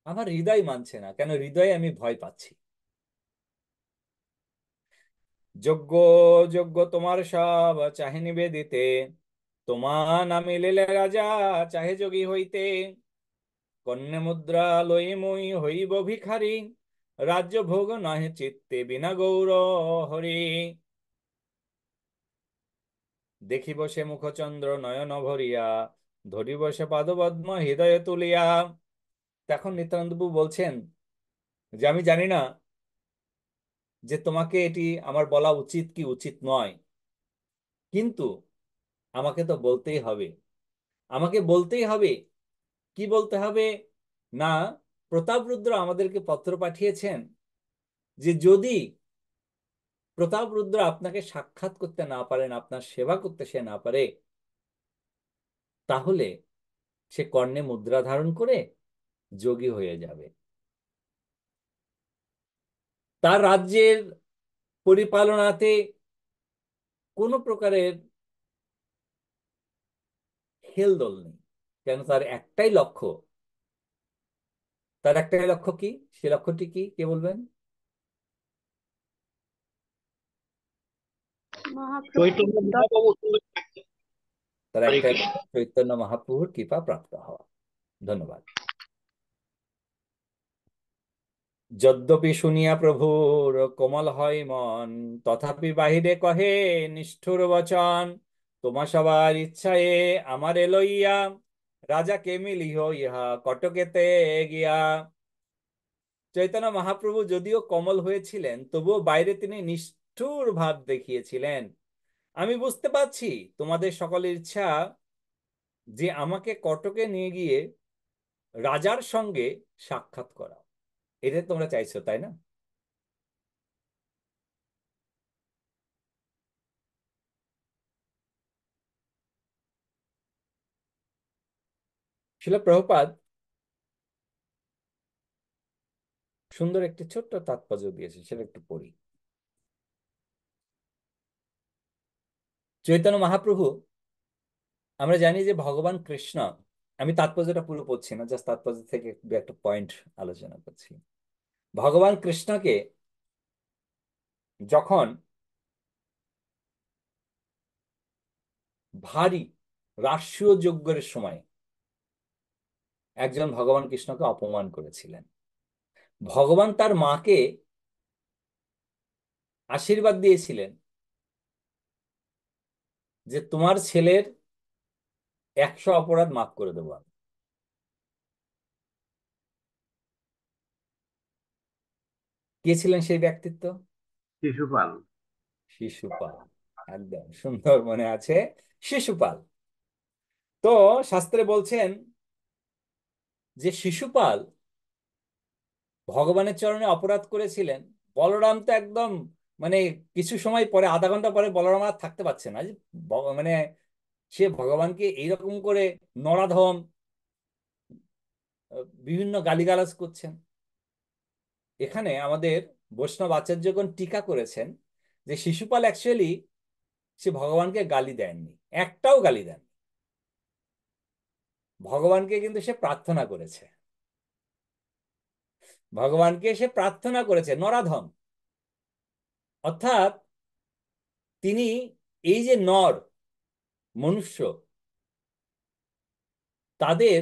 আমার হৃদয় মানছে না, কেন হৃদয়ে আমি ভয় পাচ্ছি। যজ্ঞ যজ্ঞ তোমার সব চাহে নিবেদিতে, তোমা না মিলিলে রাজা চাহে যোগী হইতে। কন্যা মুদ্রা লই মুই হইব ভিখারি, রাজ্য ভোগ নহে চিত্তে বিনা গৌর হরি। দেখিব সে মুখচন্দ্র নয়ন ভরিয়া, ধরিব সে পাদপদ্ম হৃদয়ে তুলিয়া। তখন নিত্যানন্দবাবু বলছেন যে আমি জানি না যে তোমাকে এটি আমার বলা উচিত কি উচিত নয়, কিন্তু আমাকে তো বলতেই হবে। আমাকে বলতেই হবে। কি বলতে হবে? না, প্রতাপরুদ্র আমাদেরকে পত্র পাঠিয়েছেন যে যদি প্রতাপরুদ্র আপনাকে সাক্ষাৎ করতে না পারেন, আপনার সেবা করতে সে না পারে, তাহলে সে কর্ণে মুদ্রা ধারণ করে যোগী হয়ে যাবে। তার রাজ্যের পরিপালনাতে কোনো প্রকারের হেলদোল নেই, কেন তার একটাই লক্ষ্য। তার একটাই লক্ষ্য কি? সে লক্ষ্যটি কি, কে বলবেন? মহাপ্রভু চৈতন্য মহাপ্রভু তার একটাই লক্ষ্য, চৈতন্য মহাপ্রভুর কৃপা প্রাপ্ত হওয়া। ধন্যবাদ। যদ্যপি শুনিয়া প্রভুর কোমল হয় মন, তথাপি বাহিরে কহে নিষ্ঠুর বচন। তোমা সবার ইচ্ছায়ে আমারে লইয়া, রাজাকে মিলিহ ইহা কটকেতে গিয়া। চৈতন্য মহাপ্রভু যদিও কমল হয়েছিলেন, তবুও বাইরে তিনি নিষ্ঠুর ভাব দেখিয়েছিলেন। আমি বুঝতে পারছি তোমাদের সকলের ইচ্ছা যে আমাকে কটকে নিয়ে গিয়ে রাজার সঙ্গে সাক্ষাৎ করা। এটা তোমরা চাইছো, তাই না? শিলা প্রভুপাদ সুন্দর একটি ছোট্ট তাৎপর্য দিয়েছে, সেটা একটু পড়ি। চৈতন্য মহাপ্রভু, আমরা জানি যে ভগবান কৃষ্ণ, আমি তাৎপর্যটা পুরো পড়ছি না, জাস্ট তাৎপর্য থেকে দু একটা পয়েন্ট আলোচনা করছি। ভগবান কৃষ্ণকে যখন ভারী রাষ্ট্রীয় যজ্ঞের সময় একজন ভগবান কৃষ্ণকে অপমান করেছিলেন, ভগবান তার মাকে আশীর্বাদ দিয়েছিলেন যে তোমার ছেলের 100 অপরাধ মাফ করে দেবো আমি। কে ছিলেন সেই ব্যক্তিত্ব? শিশুপাল। শিশুপাল। একদম সুন্দর মনে আছে, শিশুপাল। তো শাস্ত্রে বলছেন যে শিশুপাল ভগবানের চরণে অপরাধ করেছিলেন। বলরাম তো একদম মানে কিছু সময় পরে, আধা ঘন্টা পরে বলরাম আর থাকতে পারছে না, যে মানে সে ভগবানকে এইরকম করে নরাধম বিভিন্ন গালিগালাজ করছেন। এখানে আমাদের বৈষ্ণব আচার্যগণ টিকা করেছেন যে শিশুপাল অ্যাকচুয়ালি সে ভগবানকে গালি দেননি, একটাও গালি দেন। ভগবানকে কিন্তু সে প্রার্থনা করেছে, ভগবানকে সে প্রার্থনা করেছে নরাধম। অর্থাৎ তিনি এই যে নর মনুষ্য, তাদের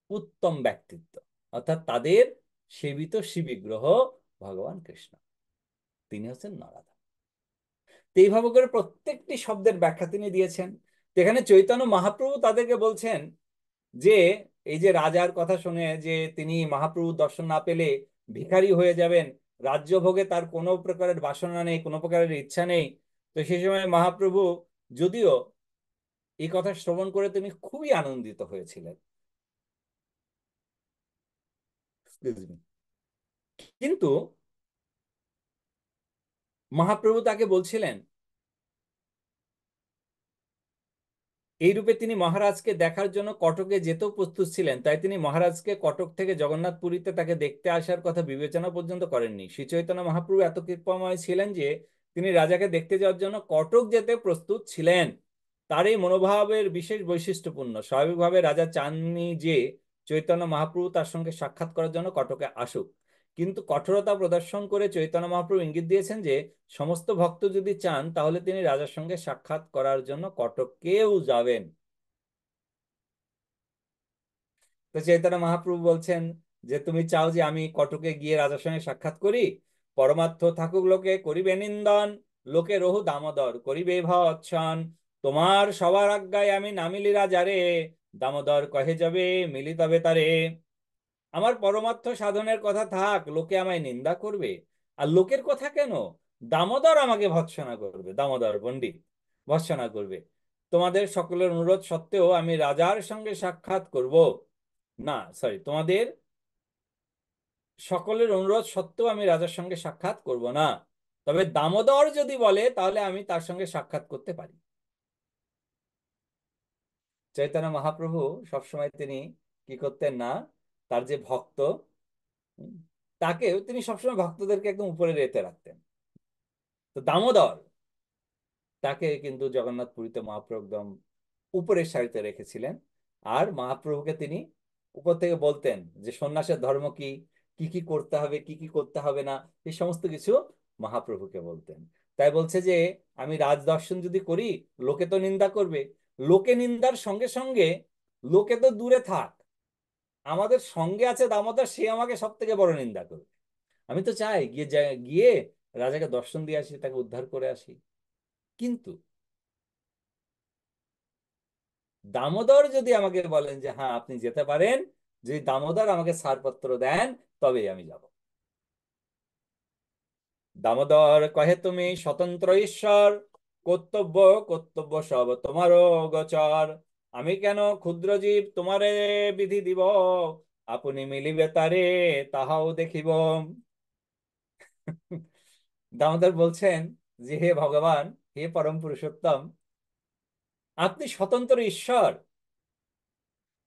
উত্তম ব্যক্তিত্ব, অর্থাৎ তাদের সেবিত শিবিগ্রহ ভগবান কৃষ্ণ, তিনি হচ্ছেন নরাধম। তো এইভাবে করে প্রত্যেকটি শব্দের ব্যাখ্যা তিনি দিয়েছেন। তো এখানে চৈতন্য মহাপ্রভু তাদেরকে বলছেন যে এই যে রাজার কথা শুনে যে তিনি মহাপ্রভু দর্শন না পেলে ভিখারি হয়ে যাবেন, রাজ্য ভোগে তার কোনো প্রকারের বাসনা নেই, কোনো প্রকারের ইচ্ছা নেই। তো সেই সময় মহাপ্রভু যদিও এই কথা শ্রবণ করে তিনি খুবই আনন্দিত হয়েছিলেন, Excuse me. কিন্তু মহাপ্রভু তাকে বলছিলেন, এই রূপে তিনি মহারাজকে দেখার জন্য কটকে যেতেও প্রস্তুত ছিলেন, তাই তিনি মহারাজকে কটক থেকে জগন্নাথ পুরীতে তাকে দেখতে আসার কথা বিবেচনা পর্যন্ত করেননি। শ্রী চৈতন্য মহাপ্রভু এত কৃপাময় ছিলেন যে তিনি রাজাকে দেখতে যাওয়ার জন্য কটক যেতে প্রস্তুত ছিলেন। তার এই মনোভাবের বিশেষ বৈশিষ্ট্যপূর্ণ। স্বাভাবিকভাবে রাজা চাননি যে চৈতন্য মহাপ্রভু তার সঙ্গে সাক্ষাৎ করার জন্য কটকে আসুক, কিন্তু কঠোরতা প্রদর্শন করে চৈতন্য মহাপ্রভু ইঙ্গিত দিয়েছেন যে সমস্ত ভক্ত যদি চান তাহলে তিনি রাজার সঙ্গে সাক্ষাৎ করার জন্য কটকেও যাবেন। তো চৈতন্য মহাপ্রভু বলছেন যে তুমি চাও যে আমি কটকে গিয়ে রাজার সঙ্গে সাক্ষাৎ করি? পরমার্থ থাকুক লোকে করিবে নিন্দন, লোকে রহু দামোদর করিবে ভৎসন। তোমার সবার আজ্ঞায় আমি নামিলি রাজারে, দামোদর কহে যাবে মিলি তবে তারে। আমার পরমার্থ সাধনের কথা থাক, লোকে আমায় নিন্দা করবে। আর লোকের কথা কেন, দামোদর আমাকে ভৎসনা করবে, দামোদর পণ্ডিত ভৎসনা করবে। তোমাদের সকলের অনুরোধ সত্ত্বেও আমি রাজার সঙ্গে সাক্ষাৎ করব না, সরি, তোমাদের সকলের অনুরোধ সত্ত্বেও আমি রাজার সঙ্গে সাক্ষাৎ করব না, তবে দামোদর যদি বলে তাহলে আমি তার সঙ্গে সাক্ষাৎ করতে পারি। চৈতন্য মহাপ্রভু সবসময় তিনি কি করতেন না, তার যে ভক্ত, হুম, তাকেও তিনি সবসময় ভক্তদেরকে একদম উপরে রেতে রাখতেন। তো দামোদর তাকে কিন্তু জগন্নাথ পুরীতে মহাপ্রভু একদম উপরের সারিতে রেখেছিলেন। আর মহাপ্রভুকে তিনি উপর থেকে বলতেন যে সন্ন্যাসের ধর্ম কি, কি কি করতে হবে, কি কি করতে হবে না, এই সমস্ত কিছু মহাপ্রভুকে বলতেন। তাই বলছে যে আমি রাজদর্শন যদি করি, লোকে তো নিন্দা করবে। লোকে নিন্দার সঙ্গে সঙ্গে লোকে তো দূরে থাক, আমাদের সঙ্গে আছে দামোদর, সে আমাকে সব থেকে বড় নিন্দা করবে। আমি তো চাই গিয়ে গিয়ে রাজাকে দর্শন দিয়ে আসি, তাকে উদ্ধার করে আসি। কিন্তু দামোদর যদি আমাকে বলেন যে হ্যাঁ আপনি যেতে পারেন, যদি দামোদর আমাকে ছাড়পত্র দেন, তবেই আমি যাব। দামোদর কহে তুমি স্বতন্ত্র ঈশ্বর, কর্তব্য কর্তব্য সব তোমারও গোচর। আমি কেন ক্ষুদ্র জীব তোমারে বিধি দিব, আপনি মিলিবে তারে তাহাও দেখিব। দামোদর বলছেন যে হে ভগবান, হে পরম পুরুষোত্তম, আপনি স্বতন্ত্র ঈশ্বর,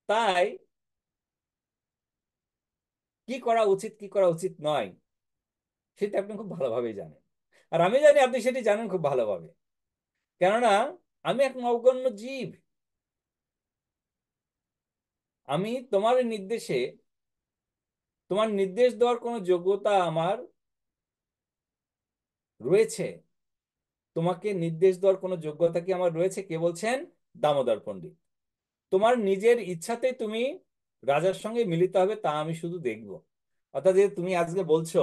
তাই কি করা উচিত কি করা উচিত নয় সেটা আপনি খুব ভালোভাবেই জানেন। আর আমি জানি আপনি সেটি জানেন খুব ভালোভাবে, কেননা আমি এক নগণ্য জীব। আমি তোমার নির্দেশে, তোমার নির্দেশ দেওয়ার কোনো যোগ্যতা আমার রয়েছে? তোমাকে নির্দেশ দেওয়ার কোনো যোগ্যতা কি আমার রয়েছে? কে বলছেন? দামোদর পণ্ডিত। তোমার নিজের ইচ্ছাতেই তুমি রাজার সঙ্গে মিলিত হবে, তা আমি শুধু দেখব। অর্থাৎ যে তুমি আজকে বলছো,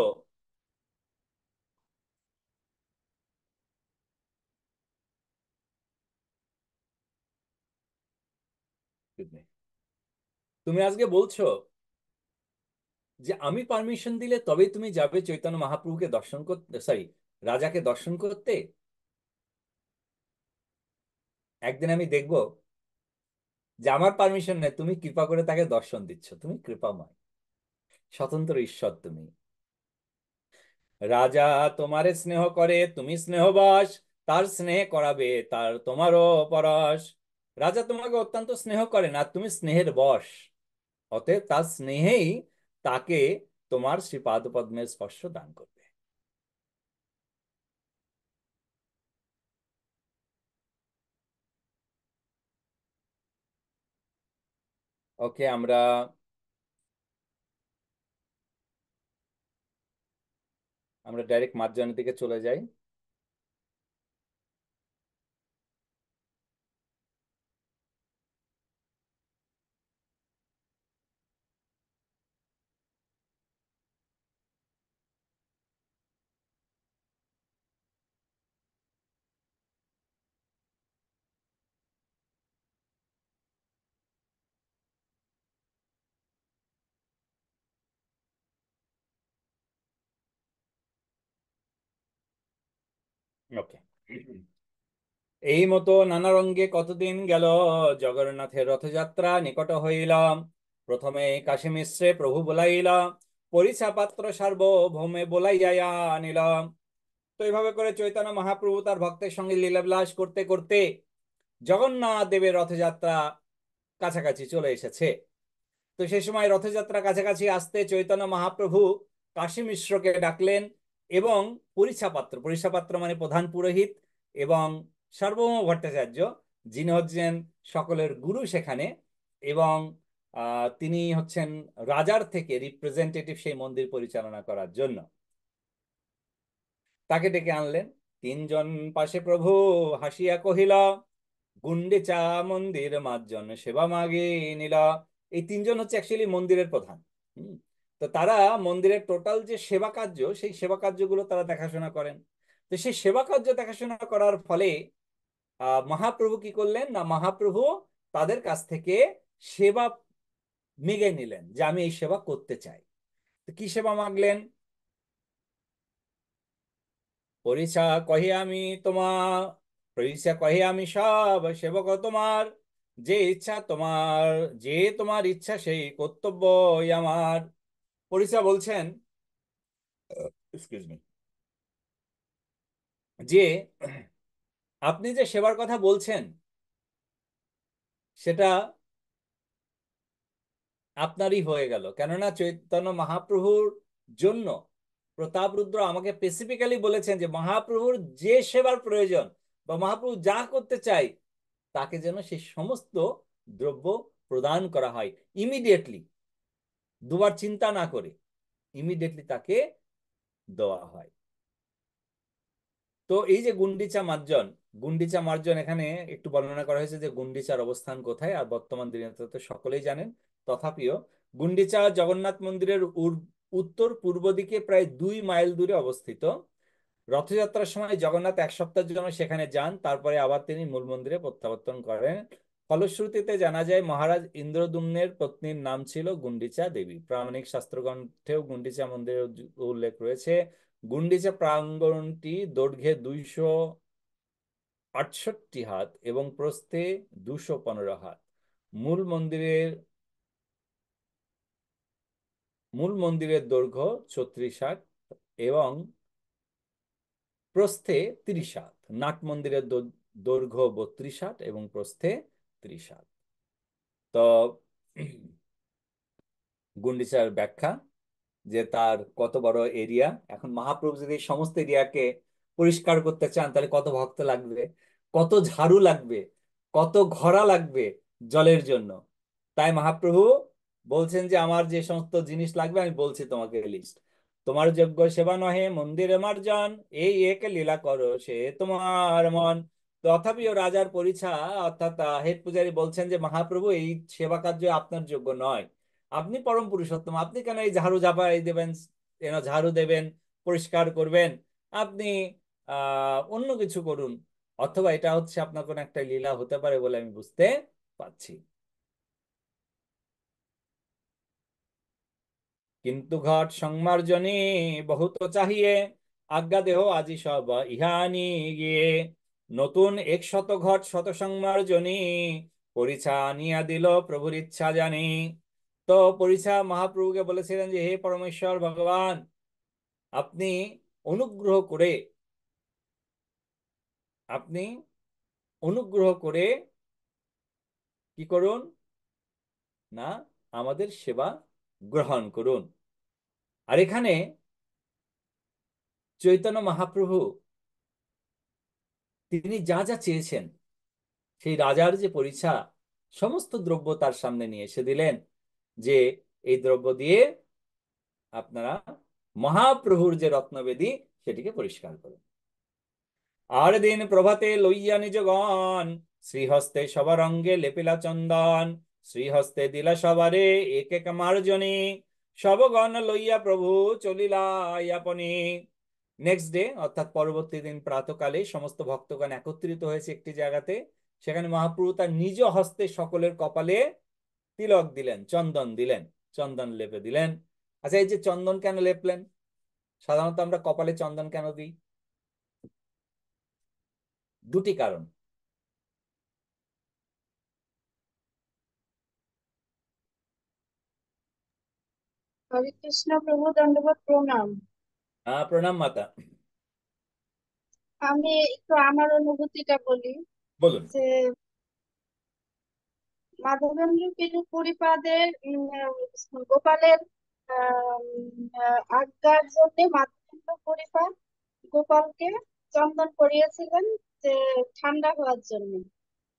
তুমি আজকে বলছো যে আমি পারমিশন দিলে তবেই তুমি যাবে চৈতন্য মহাপ্রভুকে দর্শন করতে, সরি, রাজাকে দর্শন করতে। একদিন আমি দেখব যে আমার পারমিশন নেই, তুমি কৃপা করে তাকে দর্শন দিচ্ছ। তুমি কৃপাময়, স্বতন্ত্র ঈশ্বর তুমি। রাজা তোমারে স্নেহ করে, তুমি স্নেহবশ, তার স্নেহ করাবে তার তোমারও পরশ। রাজা তোমাকে অত্যন্ত স্নেহ করেন আর তুমি স্নেহের বশ, অতএব তার স্নেহেই তাকে তোমার শ্রীপাদ পদ্মের স্পর্শ দান করবে। ওকে, আমরা আমরা ডাইরেক্ট মার্জনের দিকে চলে যাই। ওকে। এই মতো নানা রঙ্গে কতদিন গেল, জগন্নাথের রথযাত্রা নিকট হইল। প্রথমে কাশী মিশ্রে প্রভু বলাইল, পরিছা পাত্র সার্বভৌমে বলাইয়া আনিল। তো এইভাবে করে চৈতন্য মহাপ্রভু তার ভক্তের সঙ্গে লীলাবিলাস করতে করতে জগন্নাথ দেবের রথযাত্রা কাছাকাছি চলে এসেছে। তো সেই সময় রথযাত্রা কাছাকাছি আসতে চৈতন্য মহাপ্রভু কাশী মিশ্রকে ডাকলেন এবং পরিছাপাত্র মানে প্রধান পুরোহিত, এবং সার্বভৌম ভট্টাচার্য, যিনি হচ্ছেন সকলের গুরু সেখানে, এবং তিনি হচ্ছেন রাজার থেকে রিপ্রেজেন্টেটিভ সেই মন্দির পরিচালনা করার জন্য, তাকে ডেকে আনলেন। তিনজন পাশে প্রভু হাসিয়া কহিল, গুন্ডিচা মন্দির মার্জন সেবা মাগে নিল। এই তিনজন হচ্ছে অ্যাকচুয়ালি মন্দিরের প্রধান। হুম। তো তারা মন্দিরের টোটাল যে সেবা কার্য, সেই সেবা কার্যগুলো তারা দেখাশোনা করেন। তো সেই সেবা কার্য দেখাশোনা করার ফলে মহাপ্রভু কি করলেন না, মহাপ্রভু তাদের কাছ থেকে সেবা মেগে নিলেন, যে আমি এই সেবা করতে চাই। তো কি সেবা মাগলেন? পরিচা কহে আমি তোমার, পরিচা কহে আমি সব সেবক তোমার, যে ইচ্ছা তোমার, যে তোমার ইচ্ছা সেই কর্তব্য আমার। পরিচা বলছেন, এক্সকিউজ মি, যে আপনি যে সেবার কথা বলছেন সেটা আপনারই হয়ে গেল, কেননা চৈতন্য মহাপ্রভুর জন্য প্রতাপ রুদ্র আমাকে স্পেসিফিক্যালি বলেছেন যে মহাপ্রভুর যে সেবার প্রয়োজন বা মহাপ্রভু যা করতে চাই তাকে যেন সেই সমস্ত দ্রব্য প্রদান করা হয় ইমিডিয়েটলি, দুবার চিন্তা না করে ইমিডিয়েটলি তাকে দেওয়া হয়। তো এই যে গুন্ডিচা মার্জন এখানে একটু বর্ণনা করা হয়েছে যে গুন্ডিচার অবস্থান কোথায়, আর বর্তমান দিনে তো সকলেই জানেন। তথাপিও গুন্ডিচা জগন্নাথ মন্দিরের উত্তর পূর্ব দিকে প্রায় 2 মাইল দূরে অবস্থিত। রথযাত্রার সময় জগন্নাথ 1 সপ্তাহের জন্য সেখানে যান, তারপরে আবার তিনি মূল মন্দিরে প্রত্যাবর্তন করেন। ফলশ্রুতিতে জানা যায় মহারাজ ইন্দ্রদ্যুম্নের পত্নীর নাম ছিল গুন্ডিচা দেবী। প্রামাণিক শাস্ত্রগ্রন্থেও গুন্ডিচা মন্দিরের উল্লেখ রয়েছে। গুন্ডিচা প্রাঙ্গণটি দৈর্ঘ্যে 268 হাত এবং প্রস্থে 215 হাত। মূল মন্দিরের মূল মন্দিরের দৈর্ঘ্য 36 হাত এবং প্রস্থে 30 হাত। নাট মন্দিরের দৈর্ঘ্য 32 হাত এবং প্রস্থে 30 হাত। তো গুন্ডিচার ব্যাখ্যা যে তার কত বড় এরিয়া। এখন মহাপ্রভু যদি এই সমস্ত এরিয়াকে পরিষ্কার করতে চান তাহলে কত ভক্ত লাগবে, কত ঝাড়ু লাগবে, কত ঘোড়া লাগবে জলের জন্য। তাই মহাপ্রভু বলছেন যে আমার যে সমস্ত জিনিস লাগবে আমি বলছি তোমাকে লিস্ট। তোমার যোগ্য সেবা নহে মন্দিরে মার্জন, এই এক লীলা করো সে তোমার মন। তথাপিও রাজার পরিছা অর্থাৎ হেড পূজারী বলছেন যে মহাপ্রভু এই সেবা কার্য আপনার যোগ্য নয়, আপনি পরম পুরুষোত্তম, আপনি কেন এই ঝাড়ু ঝাপাই দেবেন, ঝাড়ু দেবেন, পরিষ্কার করবেন? আপনি অন্য কিছু করুন, অথবা এটা হচ্ছে আপনার কোনো একটা লীলা হতে পারে বলে আমি বুঝতে পারছি। কিন্তু ঘট সংমার্জনে বহুত চাহিয়ে, আজ্ঞা দেহ আজি সব ইহানি গিয়ে। নতুন 100 ঘট শত সংমার্জনী, পরিছা আনিয়া দিল প্রভুর ইচ্ছা জানি। তো পরিছা মহাপ্রভুকে বলেছিলেন যে হে পরমেশ্বর ভগবান, আপনি অনুগ্রহ করে আপনি অনুগ্রহ করে কি করুন না, আমাদের সেবা গ্রহণ করুন। আর এখানে চৈতন্য মহাপ্রভু তিনি যা যা চেয়েছেন, সেই রাজার যে পরীক্ষা, সমস্ত দ্রব্য তার সামনে নিয়ে এসে দিলেন, যে এই দ্রব্য দিয়ে আপনারা মহাপ্রভুর যে রত্নবেদী সেটিকে পরিষ্কার করুন। আর দিন প্রভাতে লইয়া নিজগণ, শ্রীহস্তে সবার অঙ্গে লেপিলা চন্দন, শ্রীহস্তে দিলা সবারে এক এক মার্জনী, সবগণ লইয়া প্রভু চলিলা আপনি। নেক্সট ডে অর্থাৎ পরবর্তী দিন প্রাতকালে সমস্ত ভক্তগণ একত্রিত হয়েছে একটি জায়গাতে। সেখানে মহাপ্রভু তার নিজ হস্তে সকলের কপালে তিলক দিলেন, চন্দন দিলেন, চন্দন লেপে দিলেন। আচ্ছা, এই যে চন্দন কেন লেপলেন? সাধারণত আমরা কপালে চন্দন কেন দিই? দুটি কারণ। হরে কৃষ্ণ প্রভু, দণ্ডবত প্রণাম। প্রণাম মাতা। আমি একটু আমার অনুভূতিটা বলি বলুন। যে মাধবেন্দ্র পুরীপাদের গোপালের আজ্ঞার জন্য মাধবেন্দ্র পুরীপাদ গোপালকে চন্দন করিয়েছিলেন যে ঠান্ডা হওয়ার জন্য।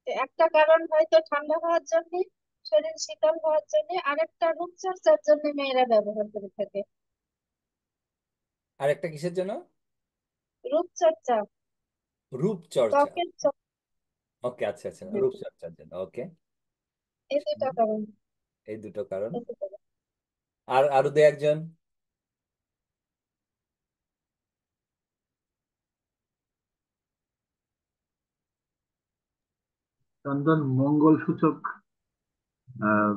তো একটা কারণ হয়তো ঠান্ডা হওয়ার জন্য, শরীর শীতল হওয়ার জন্য, আরেকটা রূপচর্চার জন্য মেয়েরা ব্যবহার করে থাকে। আরেকটা কিসের জন্য? রূপচর্চা, রূপচর্চা। ত্বকের ওকে, আচ্ছা আচ্ছা, রূপচর্চার জন্য। ওকে, এই দুটা কারণ। এই দুটো কারণ। এই দুটো কারণ। আর আরো দু একজন। চন্দন মঙ্গল সূচক। আহ,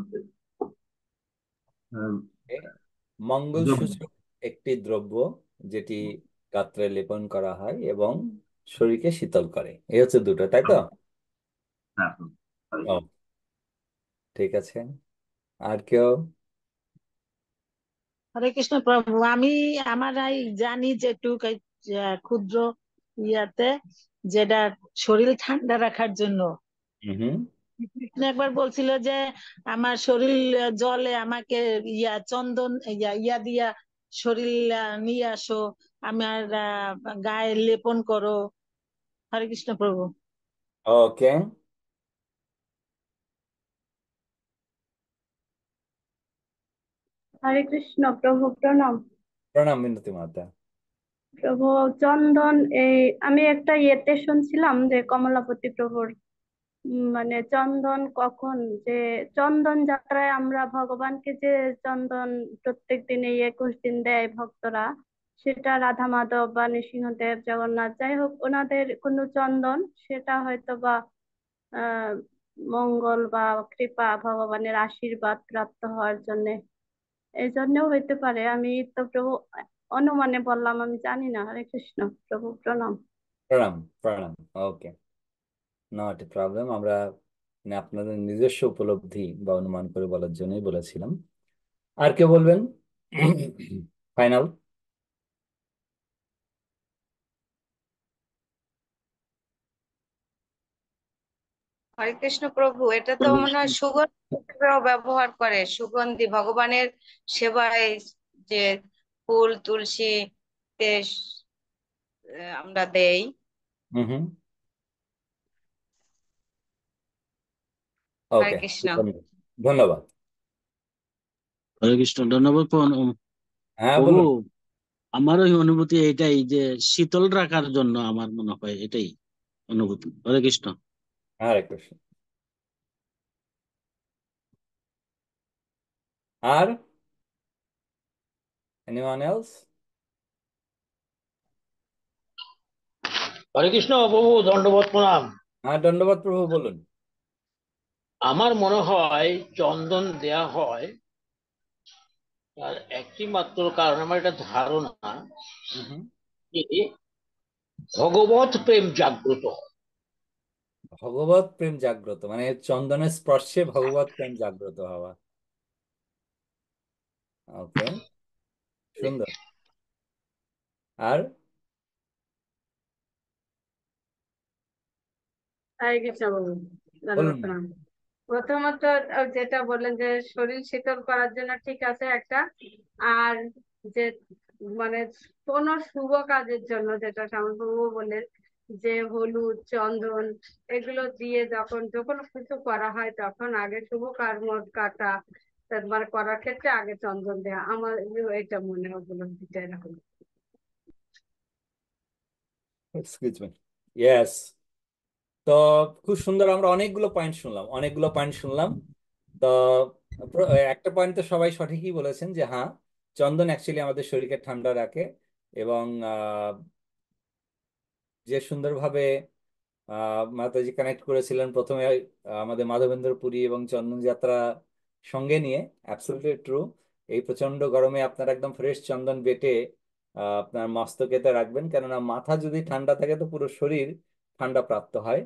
আহ, মঙ্গল দ্রব্য। সূচক একটি দ্রব্য যেটি গাত্রে লেপন করা হয় এবং শরীরকে শীতল করে। এই হচ্ছে দুটো, তাই তো? হ্যাঁ, ও, ঠিক আছে। আর কেউ? হরে কৃষ্ণ প্রভু, আমি আমার এই জানি যেটুক এই ক্ষুদ্র ইয়াতে, যেটা শরীর ঠান্ডা রাখার জন্য। হুম। কৃষ্ণ একবার বলছিল যে আমার শরীর জলে আমাকে চন্দন ইয়া দিয়া শরীর নিয়ে আসো, আমার গায়ে লেপন করো। হরে কৃষ্ণ প্রভু। ওকে, হরে কৃষ্ণ প্রভু, প্রণাম। প্রণাম মিনতি মাতা। প্রভু, চন্দন এই আমি একটা ইয়েতে শুনছিলাম যে কমলাপতি প্রভুর মানে চন্দন কখন, যে চন্দন যাত্রায় আমরা ভগবানকে যে চন্দন প্রত্যেক দিনে 21 দিন দেয় ভক্তরা, সেটা রাধা মাধব বা নৃসিংহদেব, জগন্নাথ, যাই হোক ওনাদের কোনো চন্দন, সেটা হয়তো বা আহ মঙ্গল বা কৃপা, ভগবানের আশীর্বাদ প্রাপ্ত হওয়ার জন্য, এই জন্যও হইতে পারে। আমি তো প্রভু অনুমানে বললাম, আমি জানি না। হরে কৃষ্ণ প্রভু, প্রণাম। প্রণাম প্রণাম। ওকে, নট এ প্রবলেম। আমরা মানে আপনাদের নিজস্ব উপলব্ধি বা অনুমান করে বলার জন্যই বলেছিলাম। আর কেউ বলবেন? ফাইনাল। হরে কৃষ্ণ প্রভু, এটা তো মনে হয় সুগন্ধি ব্যবহার করে, সুগন্ধি ভগবানের সেবায় যে ফুল তুলসী আমরা দেই। হুম। হরে ওকে, কৃষ্ণ। ধন্যবাদ। হরে কৃষ্ণ, ধন্যবাদ হ্যাঁ, প্রভু। বলুন। আমার ওই অনুভূতি এটাই যে শীতল রাখার জন্য আমার মনে হয় এটাই অনুভূতি। হরে কৃষ্ণ। হরে কৃষ্ণ। আর এনিওয়ান এলস? হরে কৃষ্ণ প্রভু, দণ্ডবত প্রণাম। হ্যাঁ, ধন্যবাদ প্রভু, বলুন। আমার মনে হয় চন্দন দেয়া হয় তার একটি মাত্র কারণ, আমার এটা ধারণা হুম। যে ভগবত প্রেম জাগ্রত হয়। ভগবত প্রেম জাগ্রত মানে চন্দনের স্পর্শে ভগবত প্রেম জাগ্রত হওয়া। ওকে, সুন্দর। আর হরে কৃষ্ণ বাবু, ধন্যবাদ বলুন না। প্রণাম। প্রথমত যেটা বললেন যে শরীর শীতল করার জন্য ঠিক আছে একটা, আর যে মানে কোন শুভ কাজের জন্য যেটা শ্যামলবাবু বললেন যে হলুদ চন্দন এগুলো দিয়ে যখন যখন কিছু করা হয় তখন আগে শুভ কর্ম কাটা মানে করার ক্ষেত্রে আগে চন্দন দেয়া, আমার এটা মনে হয় উপলব্ধিটা এরকম। Excuse me. ইয়েস। তো খুব সুন্দর, আমরা অনেকগুলো পয়েন্ট শুনলাম, অনেকগুলো পয়েন্ট শুনলাম। তো একটা পয়েন্ট তো সবাই সঠিকই বলেছেন যে হ্যাঁ, চন্দন অ্যাকচুয়ালি আমাদের শরীরকে ঠান্ডা রাখে। এবং যে সুন্দরভাবে মাতাজি কানেক্ট করেছিলেন প্রথমে আমাদের মাধবেন্দ্র পুরী এবং চন্দন যাত্রা সঙ্গে নিয়ে, অ্যাবসলিউটলি ট্রু। এই প্রচন্ড গরমে আপনারা একদম ফ্রেশ চন্দন বেটে আপনার মস্তকেতে রাখবেন, কেননা মাথা যদি ঠান্ডা থাকে তো পুরো শরীর ঠান্ডা প্রাপ্ত হয়,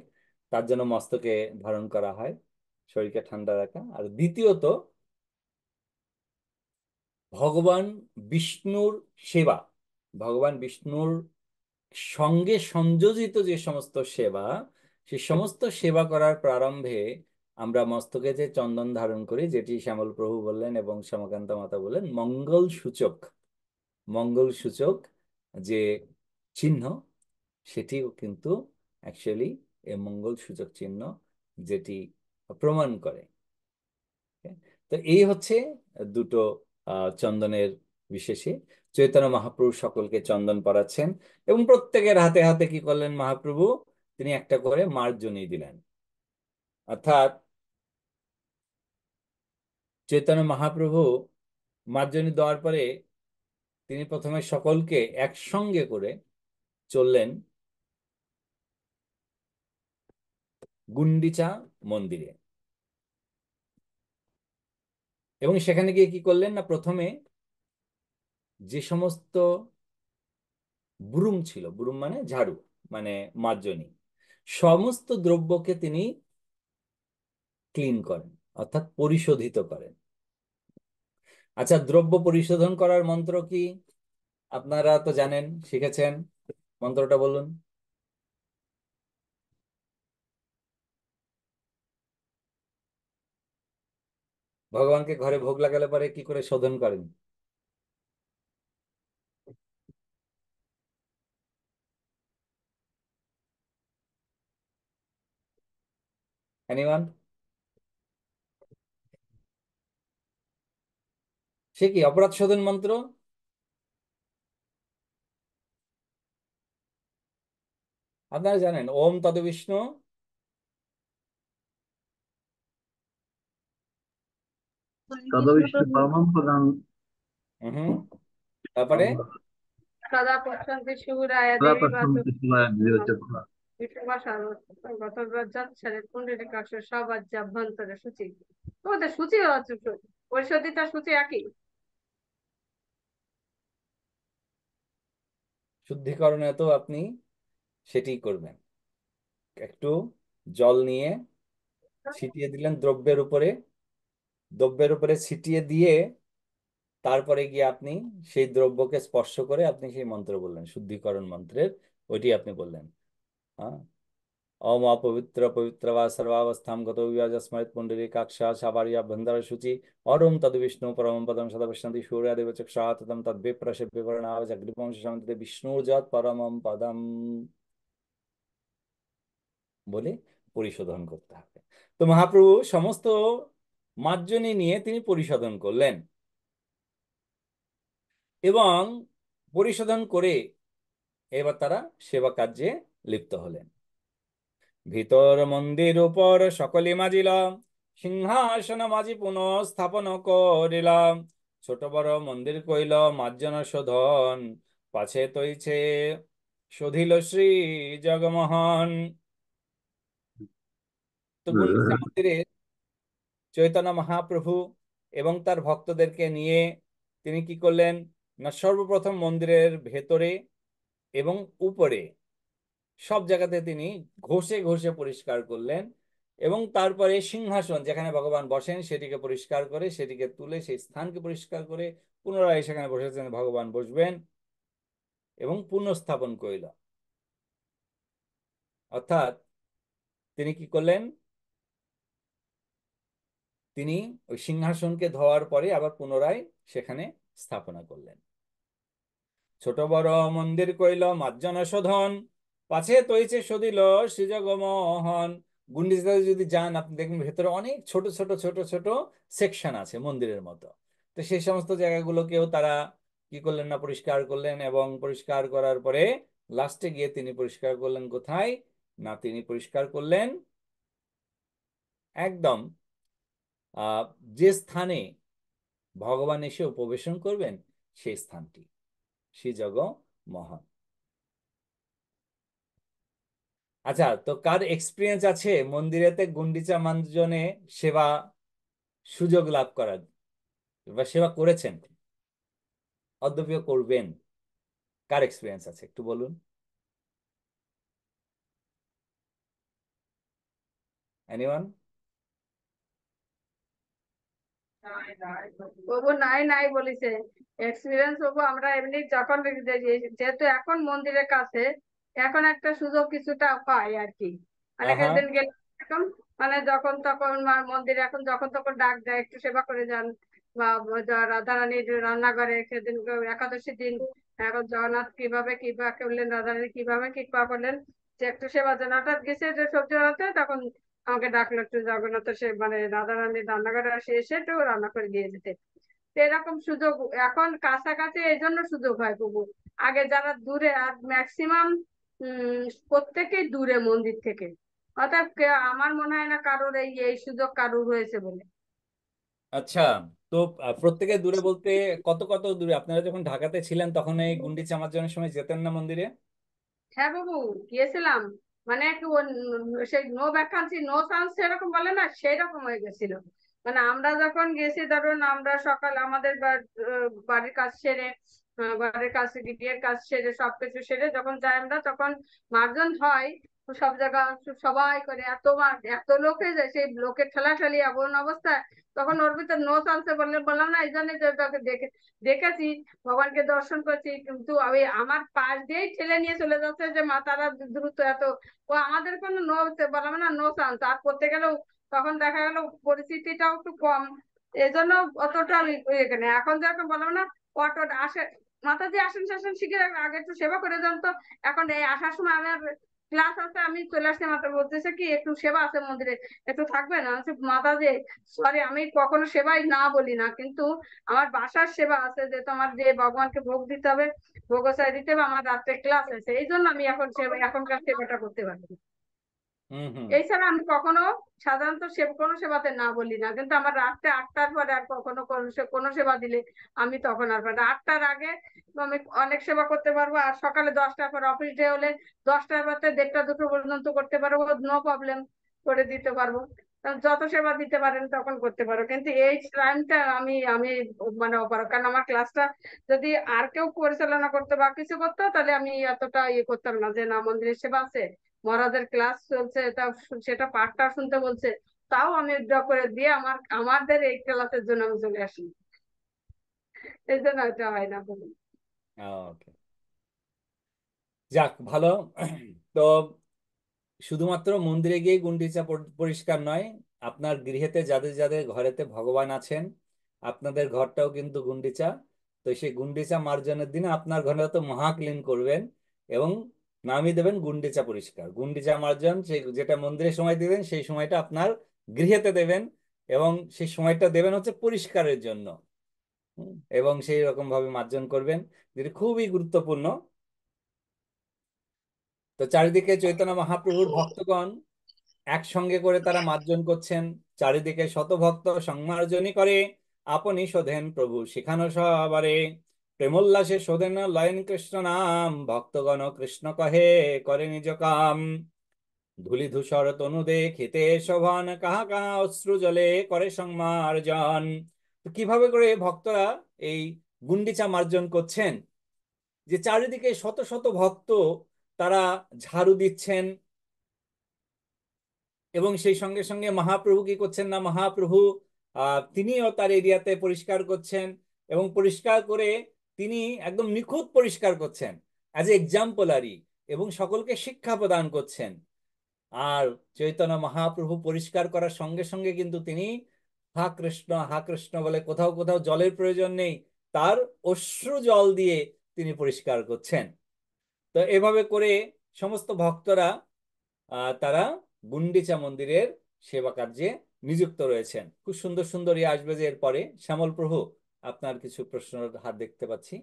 তার জন্য মস্তকে ধারণ করা হয় শরীরকে ঠান্ডা রাখা। আর দ্বিতীয়ত ভগবান বিষ্ণুর সেবা, ভগবান বিষ্ণুর সঙ্গে সংযোজিত যে সমস্ত সেবা, সে সমস্ত সেবা করার প্রারম্ভে আমরা মস্তকে যে চন্দন ধারণ করি, যেটি শ্যামল প্রভু বললেন এবং শ্যামাকান্ত মাতা বললেন, মঙ্গল সূচক, মঙ্গল সূচক যে চিহ্ন, সেটিও কিন্তু অ্যাকচুয়ালি এই মঙ্গল সূচক চিহ্ন, যেটি প্রমাণ করে। তো এই হচ্ছে দুটো চন্দনের বিশেষে। চৈতন্য মহাপ্রভু সকলকে চন্দন পরাচ্ছেন এবং প্রত্যেকের হাতে হাতে কি করলেন মহাপ্রভু, তিনি একটা করে মার্জনী দিলেন। অর্থাৎ চৈতন্য মহাপ্রভু মার্জনী দেওয়ার পরে তিনি প্রথমে সকলকে একসঙ্গে করে চললেন গুন্ডিচা মন্দিরে। এবং সেখানে গিয়ে কি করলেন না, প্রথমে যে সমস্ত ব্রুম ছিল, ব্রুম মানে ঝাড়ু, মানে মার্জনী, সমস্ত দ্রব্যকে তিনি ক্লিন করেন, অর্থাৎ পরিশোধিত করেন। আচ্ছা, দ্রব্য পরিশোধন করার মন্ত্র কি? আপনারা তো জানেন, শিখেছেন, মন্ত্রটা বলুন। ভগবানকে ঘরে ভোগ লাগালে পরে কি করে শোধন করেন? এনিওয়ান? সে কি অপরাধ শোধন মন্ত্র? আপনারা জানেন, ওম তদ্বিষ্ণু তদবিষ্ণু পরমং পদং হুম তারপরে সদা পশ্যন্তি সুরায় সদা দেবী বাচু পশ্যন্তি শিবায় বিরচক্ষুরা। পুণ্ডরীকাক্ষ সবাজ্যাভ্যন্তরে সূচি। তোমাদের সূচি হচ্ছে পরিশোধিতা সূচি একই। শুদ্ধিকরণে তো আপনি সেটি করবেন, একটু জল নিয়ে ছিটিয়ে দিলেন দ্রব্যের উপরে, দ্রব্যের উপরে ছিটিয়ে দিয়ে তারপরে গিয়ে আপনি সেই দ্রব্যকে স্পর্শ করে আপনি সেই মন্ত্র বললেন, শুদ্ধিকরণ মন্ত্রের ওইটি আপনি বললেন। হ্যাঁ, ওম অপবিত্র পবিত্র বা সর্বাবস্থাম গত বিভাজস্মৃত পুণ্ডরীকাক্ষা সাবার্যাভ্যন্তর শুচি অরুম তদ্বিষ্ণু পরমং পদম সদা পশ্যন্তি সূর্যাদেব চক্ষুষাততম তদ্বিপ্রসে বিবরণাবজগ্রীপং শান্তিতে বিষ্ণুর যৎ পরমং পদম বলে পরিশোধন করতে হবে। তো মহাপ্রভু সমস্ত মার্জনী নিয়ে তিনি পরিশোধন করলেন এবং পরিশোধন করে এবার তারা সেবা কার্যে লিপ্ত হলেন। ভিতর মন্দির উপর সকলে মাজিলাম, সিংহাসন মাজি পুনঃ স্থাপন করিলাম। ছোট বড় মন্দির কইল মার্জন শোধন, পাছে তৈছে শোধিল শ্রী জগমোহন। তো গুন্ডিচা মন্দিরে চৈতন্য মহাপ্রভু এবং তার ভক্তদেরকে নিয়ে তিনি কি করলেন না, সর্বপ্রথম মন্দিরের ভেতরে এবং উপরে সব জায়গাতে তিনি ঘষে ঘষে পরিষ্কার করলেন এবং তারপরে সিংহাসন যেখানে ভগবান বসেন সেটিকে পরিষ্কার করে, সেটিকে তুলে সেই স্থানকে পরিষ্কার করে পুনরায় সেখানে বসেছেন ভগবান বসবেন এবং পুনঃস্থাপন করিল। অর্থাৎ তিনি কি করলেন, তিনি ওই সিংহাসনকে ধোয়ার পরে আবার পুনরায় সেখানে স্থাপনা করলেন। ছোট বড় মন্দির কইল মার্জন শোধন, পাছে তৈছে শোধিল শ্রীজগমোহন। গুন্ডিচাতে যদি যান আপনি দেখবেন ভেতরে অনেক ছোট ছোট ছোট ছোট সেকশন আছে মন্দিরের মতো। তো সেই সমস্ত জায়গাগুলোকেও তারা কি করলেন না, পরিষ্কার করলেন এবং পরিষ্কার করার পরে লাস্টে গিয়ে তিনি পরিষ্কার করলেন কোথায় না, তিনি পরিষ্কার করলেন একদম যে স্থানে ভগবান এসে উপবেশন করবেন সেই স্থানটি, শ্রীজগমোহন। আচ্ছা, তো কার এক্সপিরিয়েন্স আছে মন্দিরেতে গুন্ডিচা মার্জনে সেবা সুযোগ লাভ করার বা সেবা করেছেন, অদ্যপিও করবেন? কার এক্সপিরিয়েন্স আছে একটু বলুন। এনিওয়ান? বাবু নাই নাই বলিছে এক্সপিরিয়েন্স বাবু। আমরা এমনি যখন যেহেতু এখন মন্দিরের কাছে এখন একটা সুযোগ কিছুটা পাই আর কি। অনেকের আহা, দিন গেলে এখন মানে যখন তখন মন্দিরে এখন যখন তখন ডাক দেয় একটু সেবা করে যান, বা রাধারানীর রান্নাঘরে সেদিন একাদশী দিন এখন জগন্নাথ কিভাবে কিবা করলেন, রাধারানী কিভাবে কৃপা করলেন, যে একটু সেবা যেন হঠাৎ গেছে যে সবজি রাতে, তখন আমাকে ডাকলো একটু জগন্নাথ সে মানে রাধারানীর রান্নাঘরে এসে একটু রান্না করে দিয়ে যেতে। তো এরকম সুযোগ এখন কাছাকাছি এই জন্য সুযোগ হয় প্রভু। আগে যারা দূরে, আর ম্যাক্সিমাম প্রত্যেকেই দূরে মন্দির থেকে, অর্থাৎ আমার মনে হয় না কারোর এই এই সুযোগ কারোর হয়েছে বলে। আচ্ছা। তো প্রত্যেকে দূরে বলতে কত কত দূরে? আপনারা যখন ঢাকাতে ছিলেন তখন এই গুন্ডিচা মার্জনের সময় যেতেন না মন্দিরে? হ্যাঁ বাবু, গিয়েছিলাম। মানে সেই নো ভ্যাকান্সি নো চান্স সেরকম বলে না, সেই রকম হয়ে গেছিল। মানে আমরা যখন গেছি ধরুন আমরা সকাল আমাদের বাড়ির কাজ সেরে, বাড়ির কাজ বিয়ের কাজ সেরে সবকিছু সেরে যখন যাই আমরা, তখন মার্জন হয় সব জায়গা, সবাই করে এত এত লোক হয়ে যায়, সেই লোকের ঠেলাঠেলি এমন অবস্থা, তখন ওর ভিতর নো চান্সে বললাম না, এই জন্য যে তোকে দেখেছি, ভগবানকে দর্শন করছি, কিন্তু আমি আমার পাশ দিয়েই ঠেলে নিয়ে চলে যাচ্ছে যে মা তারা দ্রুত এত, ও আমাদের কোনো নো বললাম না নো চান্স। আর করতে গেলেও তখন দেখা গেল পরিস্থিতিটাও একটু কম, এই জন্য অতটা আমি এখানে এখন যেরকম বললাম না, অটো আসে মাথা দিয়ে আসেন শাসন শিখে আগে একটু সেবা করে যান তো। এখন এই আসার সময় আমার ক্লাস আছে, আমি চলে আসছি, মাথা বলতেছে কি একটু সেবা আছে মন্দিরে, একটু থাকবে না? মাথা দিয়ে সরি, আমি কখনো সেবাই না বলি না, কিন্তু আমার বাসার সেবা আছে, যে তোমার যে ভগবানকে ভোগ দিতে হবে, ভোগসাই দিতে হবে, আমার রাত্রে ক্লাস আছে, এই জন্য আমি এখন এখনকার সেবাটা করতে পারি। হুম, হুম। এছাড়া আমি কখনো সাধারণত কোনো সেবাতে না বলি না, কিন্তু আমার রাত্রে 8টার পরে আর কখনো কোনো সেবা দিলে আমি তখন আর পারি না। 8টার আগে আমি অনেক সেবা করতে পারবো, আর সকালে 10টার পর অফিস ডে হলে 10টার পরে 1:30 2টো পর্যন্ত করতে পারবো, নো প্রবলেম, করে দিতে পারবো। যত সেবা দিতে পারেন তখন করতে পারো, কিন্তু এই টাইমটা আমি আমি মানে অপারক, কারণ আমার ক্লাসটা যদি আর কেউ পরিচালনা করতো বা কিছু করতো, তাহলে আমি এতটা ইয়ে করতাম না, যে না মন্দিরের সেবা আছে, মহারাজের ক্লাস চলছে, তা সেটা পাঠটা শুনতে বলছে, তাও আমি ড্র করে দিয়ে আমাদের এই ক্লাসের জন্য আমি চলে আসি, এই জন্য এটা হয় না বলুন। ওকে, যাক ভালো। তো শুধুমাত্র মন্দিরে গিয়ে গুন্ডিচা পরিষ্কার নয়, আপনার গৃহেতে যাদের যাদের ঘরেতে ভগবান আছেন, আপনাদের ঘরটাও কিন্তু গুন্ডিচা। তো সেই গুন্ডিচা মার্জনের দিনে আপনার ঘরে তো মহা ক্লিন করবেন এবং নামিয়ে দেবেন গুন্ডিচা পরিষ্কার। গুন্ডিচা মার্জন সেই যেটা মন্দিরে সময় দিবেন, সেই সময়টা আপনার গৃহেতে দেবেন, এবং সেই সময়টা দেবেন হচ্ছে পরিষ্কারের জন্য। এবং সেই রকম ভাবে মার্জন করবেন, যেটা খুবই গুরুত্বপূর্ণ। তো চারিদিকে চৈতন্য মহাপ্রভুর ভক্তগণ একসঙ্গে করে তারা মার্জন করছেন, চারিদিকে শতভক্ত সংমার্জনী করে, আপনি শোধেন প্রভু শিখানো সবারে, প্রেমোল্লাসে শোধেন লয়েন কৃষ্ণ নাম, ভক্তগণ কৃষ্ণ কহে করে নিজ কাম, ধূলি ধূসর তনু দেখিতে শোভন, কাহা কাহা অশ্রু জলে করে সংমার্জন। তো কিভাবে করে ভক্তরা এই গুন্ডিচা মার্জন করছেন? যে চারিদিকে শত শত ভক্ত তারা ঝাড়ু দিচ্ছেন, এবং সেই সঙ্গে সঙ্গে মহাপ্রভু কি করছেন না, মহাপ্রভু তিনিও তার এরিয়াতে পরিষ্কার করছেন, এবং পরিষ্কার করে তিনি একদম নিখুঁত পরিষ্কার করছেন অ্যাজ এ এক্সাম্পলারি, এবং সকলকে শিক্ষা প্রদান করছেন। আর চৈতন্য মহাপ্রভু পরিষ্কার করার সঙ্গে সঙ্গে কিন্তু তিনি হা কৃষ্ণ বলে কোথাও কোথাও জলের প্রয়োজন নেই, তার অশ্রু জল দিয়ে তিনি পরিষ্কার করছেন। তো এভাবে করে সমস্ত ভক্তরা তারা গুন্ডিচা মন্দিরের সেবা কার্যে নিযুক্ত রয়েছেন। খুব সুন্দর সুন্দর ইয়ে আসবে যে এরপরে। শ্যামল প্রভু, আপনার কিছু প্রশ্নের হাত দেখতে পাচ্ছি।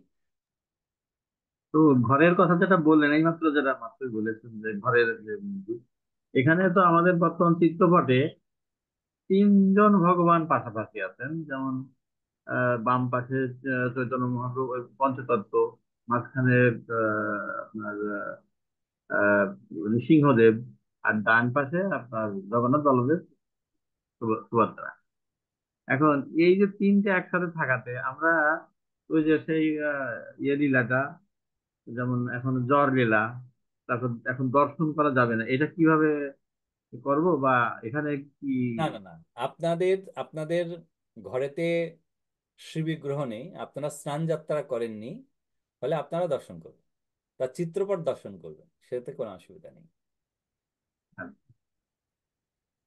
তো ঘরের কথা যেটা বললেন, এই মাত্র যেটা মাত্রই বলেছেন যে ঘরের যে মন্দির, এখানে তো আমাদের বর্তমান চিত্রপটে তিনজন ভগবান পাশাপাশি আছেন। যেমন বাম পাশে চৈতন্য মহাপ্রভু পঞ্চতত্ত্ব, মাঝখানে আপনার নৃসিংহদেব, আর ডান পাশে আপনার জগন্নাথ বলদেব সুভদ্রা। এখন এই যে তিনটে একসাথে থাকাতে আমরা ওই যে সেই ইয়ে লীলাটা, যেমন এখন জ্বর লীলা, তারপর এখন দর্শন করা যাবে না, এটা কিভাবে করব, বা এখানে কি? না না না, আপনাদের আপনাদের ঘরেতে শ্রী বিগ্রহ নেই, আপনারা স্নান যাত্রা করেননি, ফলে আপনারা দর্শন করবেন, তার চিত্রপট দর্শন করবেন, সেটাতে কোনো অসুবিধা নেই।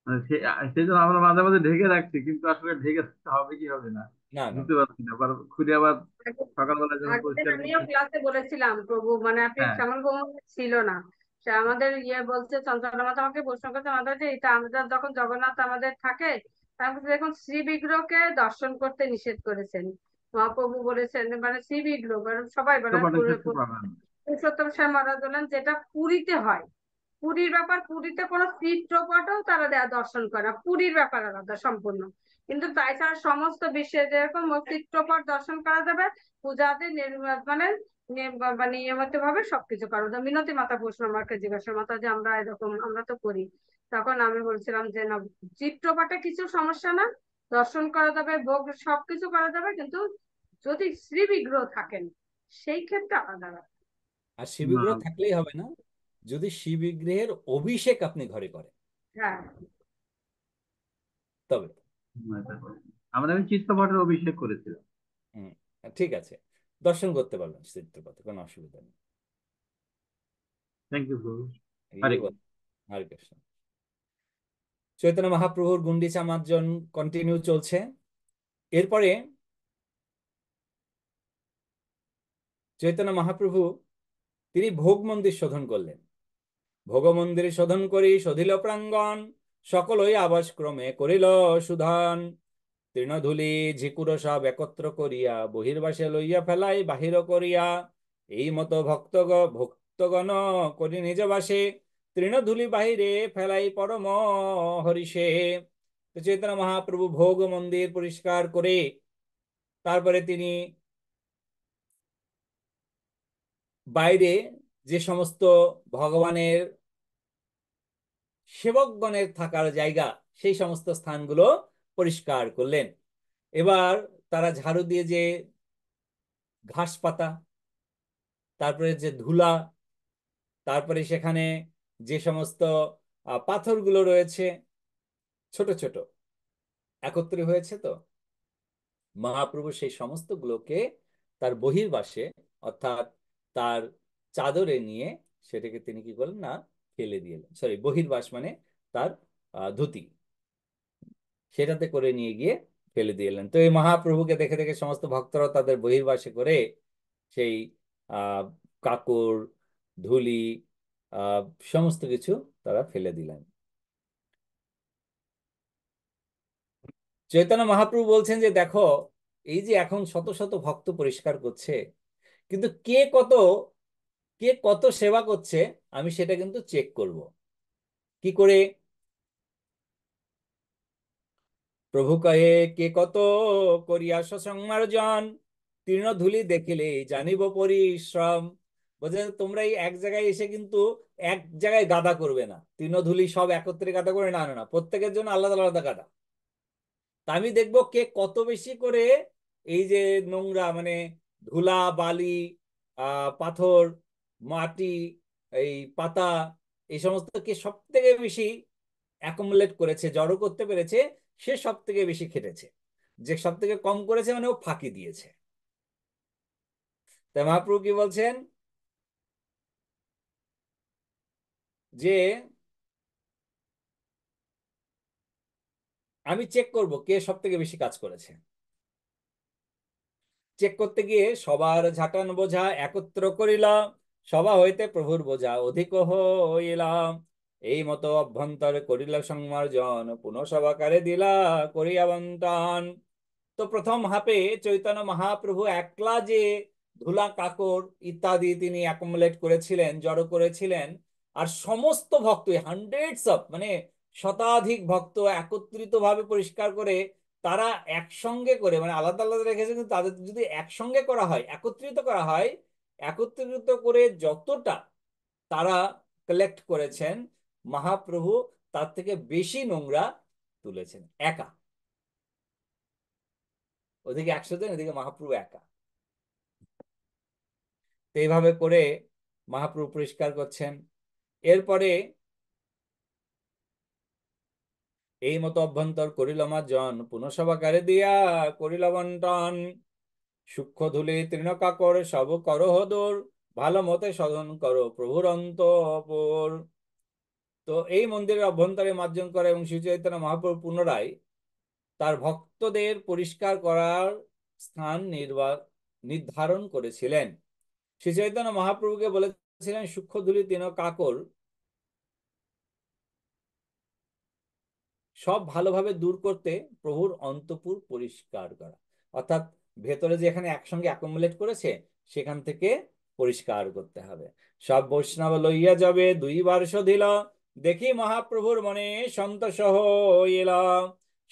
মানে সেই জন্য আমরা মাঝে মাঝে ঢেকে রাখছি, কিন্তু আসলে ঢেকে রাখতে হবে কি হবে না না না বুঝতে পারছি না, আবার খুলে আবার সকালবেলা যখন আগের পরিষ্কার আমিও করছি। ক্লাসে বলেছিলাম প্রভু, মানে আপনি হ্যাঁ, শ্যামল ভৌম ছিল না, সে আমাদের বলছে, চঞ্চলা মাতা আমাকে প্রশ্ন করছে, মাতা যে এটা আমাদের যখন জগন্নাথ আমাদের থাকে, তার মধ্যে দেখুন শ্রী বিগ্রহকে দর্শন করতে নিষেধ করেছেন মহাপ্রভু, বলেছেন মানে শ্রী বিগ্রহ মানে সবাই বলেন চিত্রপটে দেখতে পাবেন। পুরুষোত্তম স্বামী মহারাজ বলেন যেটা পুরীতে হয়, পুরীর ব্যাপার, পুরীতে কোনো চিত্রপটও তারা দর্শন করে না, পুরীর ব্যাপার আলাদা সম্পূর্ণ। কিন্তু তাছাড়া সমস্ত বিশ্বে যেরকম চিত্রপট দর্শন করা যাবে, পূজাতে মানে নিয়মিত ভাবে সবকিছু করা যাবে। মিনতি মাতা প্রশ্ন আমাকে জিজ্ঞাসা, মাতা যে আমরা এরকম আমরা তো করি, তখন আমি বলছিলাম যে না, চিত্রপটে কিছু সমস্যা না, দর্শন করা যাবে, ভোগ সবকিছু করা যাবে, কিন্তু যদি শ্রী বিগ্রহ থাকেন সেই ক্ষেত্রে আলাদা ব্যাপার। আর শিববিগ্রহ থাকলেই হবে না, যদি শিববিগ্রহের অভিষেক আপনি ঘরে করেন হ্যাঁ, তবে। আমি চিত্রপটের অভিষেক করেছিলাম। হুম, ঠিক আছে, দর্শন করতে পারবেন চিত্রপথে, কোনো অসুবিধা নেই। থ্যাংক ইউ প্রভু। হরে এই বল, হরে কৃষ্ণ। চৈতন্য মহাপ্রভুর গুন্ডিচা মার্জন কন্টিনিউ চলছে। এরপরে চৈতন্য মহাপ্রভু তিনি ভোগ মন্দির শোধন করলেন। ভোগ মন্দির শোধন করি শোধিল প্রাঙ্গণ, সকলই আবাস ক্রমে করিল সুধন। তৃণধূলি ঝিকুর সব একত্র করিয়া বহির্বাসে লইয়া ফেলাই বাহির করিয়া, এই মতো ভক্তগণ করি নিজ বাসে, তৃণধূলি বাহিরে ফেলাই পরম হরিষে। তো চৈতন্য মহাপ্রভু ভোগ মন্দির পরিষ্কার করে তারপরে তিনি বাইরে যে সমস্ত ভগবানের সেবকগণের থাকার জায়গা, সেই সমস্ত স্থানগুলো পরিষ্কার করলেন। এবার তারা ঝাড়ু দিয়ে যে ঘাস পাতা, তারপরে যে ধুলা, তারপরে সেখানে যে সমস্ত পাথরগুলো রয়েছে ছোট ছোট একত্রে হয়েছে, তো মহাপ্রভু সেই সমস্ত গুলোকে তার বহির্বাসে, অর্থাৎ তার চাদরে নিয়ে সেটাকে তিনি কি করলেন না, ফেলে দিলেন। সরি, বহির্বাস মানে তার ধুতি, সেটাতে করে নিয়ে গিয়ে ফেলে দিলেন। তো এই মহাপ্রভুকে দেখে দেখে সমস্ত ভক্তরা তাদের বহির্বাসে করে সেই আহ কাকড়, ধুলি, আহ সমস্ত কিছু তারা ফেলে দিলেন। চৈতন্য মহাপ্রভু বলছেন যে দেখো, এই যে এখন শত শত ভক্ত পরিষ্কার করছে, কিন্তু কে কত সেবা করছে আমি সেটা কিন্তু চেক করব। কি করে? প্রভু কহে, কে কত করিয়া সংমার্জন, তৃণধূলি দেখিলে জানিব পরিশ্রম। বলছে তোমরা এই এক জায়গায় এসে কিন্তু এক জায়গায় গাদা করবে না, তৃণধূলি সব একত্রে গাদা করে, না না না, প্রত্যেকের জন্য আলাদা আলাদা গাদা। তা আমি দেখবো কে কত বেশি করে এই যে নোংরা মানে ধুলা, বালি, পাথর, মাটি, এই পাতা, এই সমস্ত কে সব থেকে বেশি অ্যাকুমুলেট করেছে, জড়ো করতে পেরেছে, সে সব থেকে বেশি খেটেছে। যে সব থেকে কম করেছে মানে ও ফাঁকি দিয়েছে। তাই মহাপ্রভু কি বলছেন যে আমি চেক করব কে সব থেকে বেশি কাজ করেছে। চেক করতে গিয়ে সবার ঝাঁটান বোঝা একত্র করিলা, সভা হইতে প্রভুর বোঝা অধিক হইলাম। এই মতো অভ্যন্তরে করিলা সংমার্জন, পুনঃ সভাকারে দিলা করিয়া বন্টন। তো প্রথম হাপে চৈতন্য মহাপ্রভু একলা যে ধুলা, কাকড় ইত্যাদি তিনি অ্যাকুমুলেট করেছিলেন, জড়ো করেছিলেন, আর সমস্ত ভক্ত হান্ড্রেডস অফ মানে শতাধিক ভক্ত একত্রিত ভাবে পরিষ্কার করে তারা একসঙ্গে করে, মানে আলাদা আলাদা রেখেছে, কিন্তু তাদের যদি একসঙ্গে করা হয়, একত্রিত করা হয়, একত্রিত করে যতটা তারা কালেক্ট করেছেন, মহাপ্রভু তার থেকে বেশি নোংরা তুলেছেন একা। ওদিকে 100 জন, এদিকে মহাপ্রভু একা। তো এইভাবে করে মহাপ্রভু পরিষ্কার করছেন। এরপরে এই মতো অভ্যন্তর করিল মার্জন, পুনঃসভাকারে দিয়া করিল বন্টন। সূক্ষ্ম ধূলি তৃণকাকর সব করহ দূর, ভালো মতে সাধন করো প্রভুর অন্তপুর। তো এই মন্দিরের অভ্যন্তরে মার্জন করে এবং শ্রী চৈতন্য মহাপ্রভু পুনরায় তার ভক্তদের পরিষ্কার করার স্থান নির্ধারণ করেছিলেন। শ্রী চৈতন্য মহাপ্রভুকে বলেছিলেন সূক্ষ্ম ধূলি তৃণকাকর সব ভালোভাবে দূর করতে প্রভুর অন্তপুর পরিষ্কার করা, অর্থাৎ ভেতরে যে এখানে একসঙ্গে অ্যাকুমুলেট করেছে সেখান থেকে পরিষ্কার করতে হবে। সব বৈষ্ণব লইয়া যাবে 2 বার শোধিল, দেখি মহাপ্রভুর মনে সন্তোষ হইল।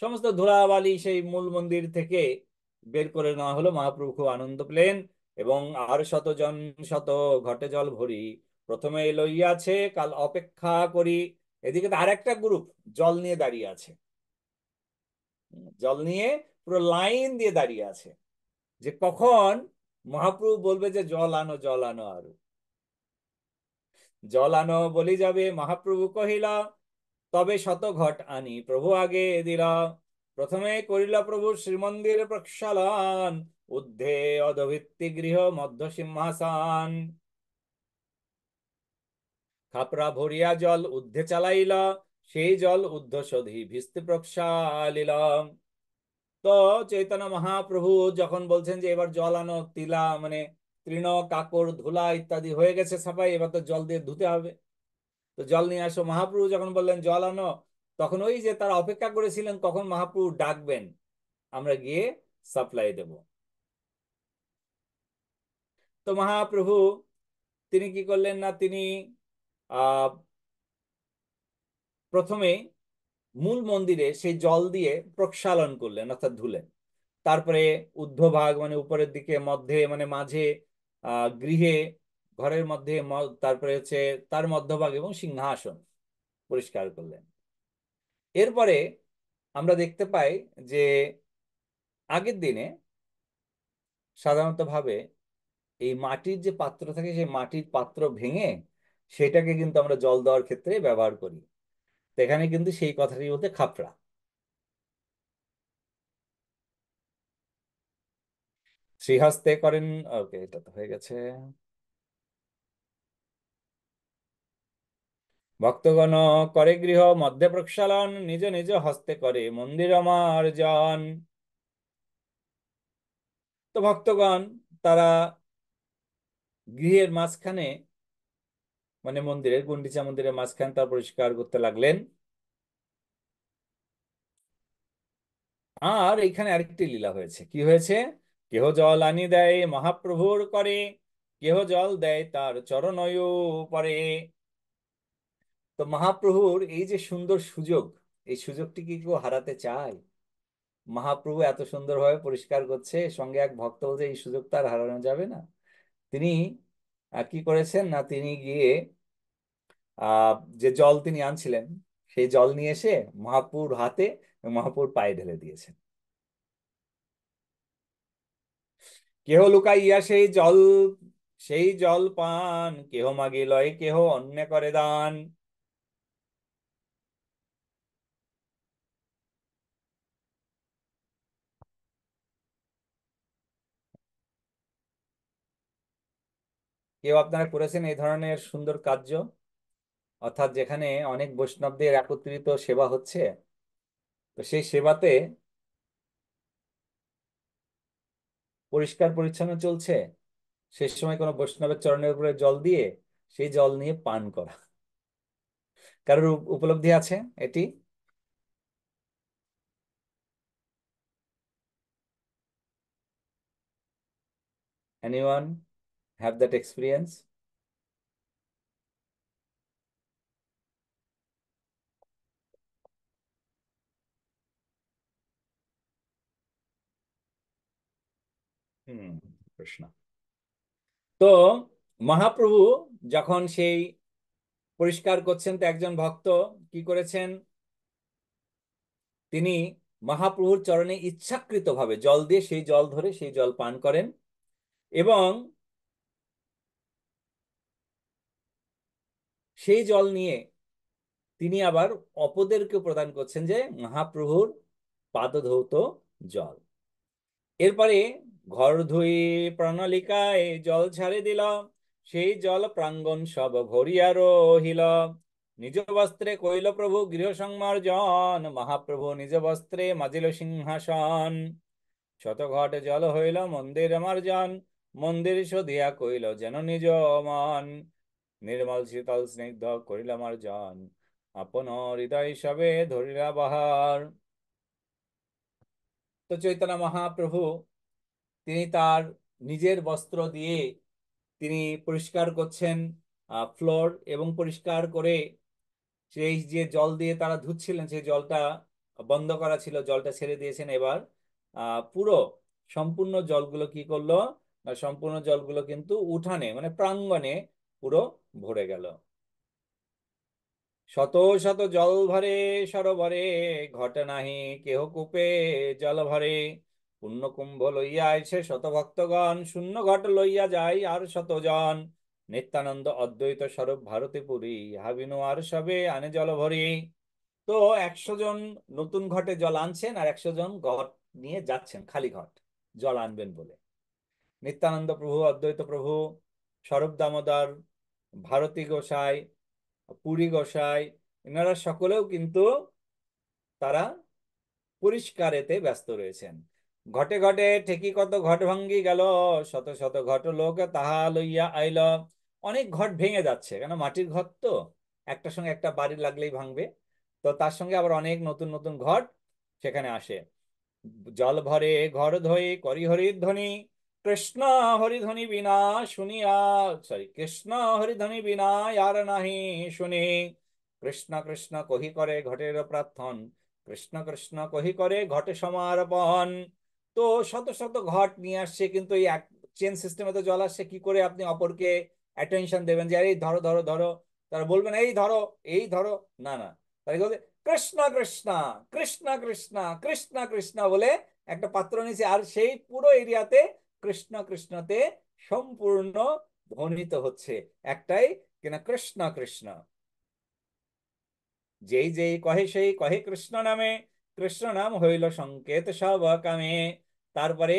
সমস্ত ধুলাবালি সেই মূল মন্দির থেকে বের করে নেওয়া হলো, মহাপ্রভু খুব আনন্দ পেলেন। এবং আর শতজন শত ঘটে জল ভরি, প্রথমে লইয়াছে কাল অপেক্ষা করি। এদিকে তো আরেকটা গ্রুপ জল নিয়ে দাঁড়িয়ে আছে, জল নিয়ে পুরো লাইন দিয়ে দাঁড়িয়ে আছে, যে কখন মহাপ্রভু বলবে যে জল আনো জল আনো। আরো জল আনো বলি যাবে, মহাপ্রভু কহিলা তবে শত ঘট আনি প্রভু আগে দিলা। প্রথমে করিল প্রভু শ্রীমন্দির প্রক্ষালন, ঊর্ধ্বে অধভিত্তি গৃহ মধ্য সিংহাসন। খাপরা ভরিয়া জল ঊর্ধ্বে চালাইলা, সেই জল ঊর্ধ্ব শোধি ভিস্তি প্রক্ষালিল। তো চৈতন্য মহাপ্রভু যখন বলছেন যে এবার জল আনো, তিলা মানে তৃণ কাকর ধুলা ইত্যাদি হয়ে গেছে সাফাই, এবার তো জল দিয়ে ধুতে হবে, তো জল নিয়ে আসো। মহাপ্রভু যখন বললেন জল আনো, তখন ওই যে তারা অপেক্ষা করেছিলেন কখন মহাপ্রভু ডাকবেন, আমরা গিয়ে সাপ্লাই দেব। তো মহাপ্রভু তিনি কি করলেন না, তিনি আহ প্রথমে মূল মন্দিরে সেই জল দিয়ে প্রক্ষালন করলেন, অর্থাৎ ধুলেন। তারপরে ঊর্ধ্বভাগ মানে উপরের দিকে, মধ্যে মানে মাঝে, গৃহে ঘরের মধ্যে, তারপরে হচ্ছে তার মধ্যভাগ এবং সিংহাসন পরিষ্কার করলেন। এরপরে আমরা দেখতে পাই যে আগের দিনে সাধারণত ভাবে এই মাটির যে পাত্র থাকে সেই মাটির পাত্র ভেঙে সেটাকে কিন্তু আমরা জল দেওয়ার ক্ষেত্রে ব্যবহার করি। তো এখানে কিন্তু সেই কথাটি বলতে খাপড়া। শ্রীহস্তে করেন, ওকে এটা তো হয়ে গেছে। ভক্তগণ করে গৃহ মধ্যে প্রক্ষালন, নিজ নিজ হস্তে করে মন্দির মার্জন। তো ভক্তগণ তারা গৃহের মাঝখানে মানে মন্দিরের গুন্ডিচা মন্দিরের মাঝখানে তারা পরিষ্কার করতে লাগলেন। আর এখানে আরেকটি লীলা হয়েছে, কি হয়েছে, কেহ জল আনি দেয় মহাপ্রভুর করে, কেহ জল দেয় তার চরণয় পরে। তো মহাপ্রভুর এই যে সুন্দর সুযোগ, এই সুযোগটি কি কেউ হারাতে চায়? মহাপ্রভু এত সুন্দরভাবে পরিষ্কার করছে, সঙ্গে এক ভক্ত বলছে এই সুযোগ তার হারানো যাবে না। তিনি কি করেছেন না, তিনি গিয়ে যে জল তিনি আনছিলেন সেই জল নিয়ে এসে মহাপ্রভুর হাতে এবং মহাপ্রভুর পায়ে ঢেলে দিয়েছেন। কেহ লুকাইয়া সেই জল পান, কেহ মাগি লয় কেহ অন্য করে দান। কেউ আপনারা করেছেন এই ধরনের সুন্দর কার্য, অর্থাৎ যেখানে অনেক বৈষ্ণবদের একত্রিত সেবা হচ্ছে, তো সেই সেবাতে পরিষ্কার পরিচ্ছন্ন চলছে, সেই সময় কোনো বৈষ্ণবের চরণের উপরে জল দিয়ে সেই জল নিয়ে পান করা, কারোর উপলব্ধি আছে এটি? Anyone have that experience? হুম, প্রশ্ন। তো মহাপ্রভু যখন সেই পরিষ্কার করছেন, তো একজন ভক্ত কি করেছেন, তিনি মহাপ্রভুর চরণে ইচ্ছাকৃতভাবে জল দিয়ে সেই জল ধরে সেই জল পান করেন এবং সেই জল নিয়ে তিনি আবার অপরদেরকে প্রদান করছেন যে মহাপ্রভুর পাদধৌত জল। এরপরে ঘর ধুই প্রণালিকায় জল ছাড়ে দিল, সেই জল প্রাঙ্গণ সব ভরিয়া রহিল। নিজ বস্ত্রে কইল প্রভু গৃহ সংমার্জন, মহাপ্রভু নিজ বস্ত্রে মাজিল সিংহাসন। শতঘট জল হইল মন্দির মার্জন, মন্দির শোধিয়া কইল যেন নিজ মন। নির্মল শীতল স্নিগ্ধ করিল মার্জন, আপন হৃদয় সবে ধরিলা বাহার। তো চৈতন্য মহাপ্রভু তিনি তার নিজের বস্ত্র দিয়ে তিনি পরিষ্কার করছেন ফ্লোর, এবং পরিষ্কার করে সেই যে জল দিয়ে তারা ধুচ্ছিলেন সেই জলটা বন্ধ করা ছিল, জলটা ছেড়ে দিয়েছেন। এবার পুরো সম্পূর্ণ জলগুলো কি করলো না, সম্পূর্ণ জলগুলো কিন্তু উঠানে মানে প্রাঙ্গণে পুরো ভরে গেল। শত শত জল ভরে সরোবরে, ঘটে নাহি কেহ কূপে জল ভরে। পূর্ণ কুম্ভ লইয়া আইছে শত ভক্তগণ, শূন্য ঘট লইয়া যায় আর শতজন। নিত্যানন্দ অদ্বৈত স্বরূপ ভারতে পুরী, হাবিনু আর সবে আনে জল ভরি। তো 100 জন নতুন ঘটে জল আনছেন আর 100 জন ঘট নিয়ে যাচ্ছেন, খালি ঘট জল আনবেন বলে। নিত্যানন্দ প্রভু, অদ্বৈত প্রভু, স্বরূপ দামোদর, ভারতী গোসাই, পুরী গোসাই, এনারা সকলেও কিন্তু তারা পরিষ্কারেতে ব্যস্ত রয়েছেন। ঘটে ঘটে ঠেকি কত ঘট ভাঙ্গি গেল, শত শত ঘট লোক তাহা লইয়া আইল। অনেক ঘট ভেঙে যাচ্ছে, কেন মাটির ঘট তো, একটার সঙ্গে একটা বাড়ি লাগলেই ভাঙবে। তো তার সঙ্গে আবার অনেক নতুন নতুন ঘট সেখানে আসে। জল ভরে ঘর ধোয়ে করি হরিধ্বনি, কৃষ্ণ হরিধ্বনি বিনা শুনিয়া, কৃষ্ণ হরিধ্বনি বিনা আর নাহি শুনি। কৃষ্ণ কৃষ্ণ কহি করে ঘটের প্রার্থন, কৃষ্ণ কৃষ্ণ কহি করে ঘটে সমারোপণ। তো শত শত ঘট নিয়ে আসছে, কিন্তু এই এক চেন সিস্টেমে তো জল আসছে, কি করে আপনি অপরকে অ্যাটেনশন দেবেন যে এই ধরো ধরো ধরো, তারা বলবেন এই ধরো এই ধরো, না না, তারা বলবে কৃষ্ণ কৃষ্ণ কৃষ্ণ কৃষ্ণ কৃষ্ণ কৃষ্ণ বলে একটা পাত্র নিচে, আর সেই পুরো এরিয়াতে কৃষ্ণ কৃষ্ণতে সম্পূর্ণ ধ্বনিত হচ্ছে একটাই কিনা কৃষ্ণ কৃষ্ণ। যেই যেই কহে সেই কহে কৃষ্ণ নামে, কৃষ্ণ নাম হইল সংকেত সব কামে। তারপরে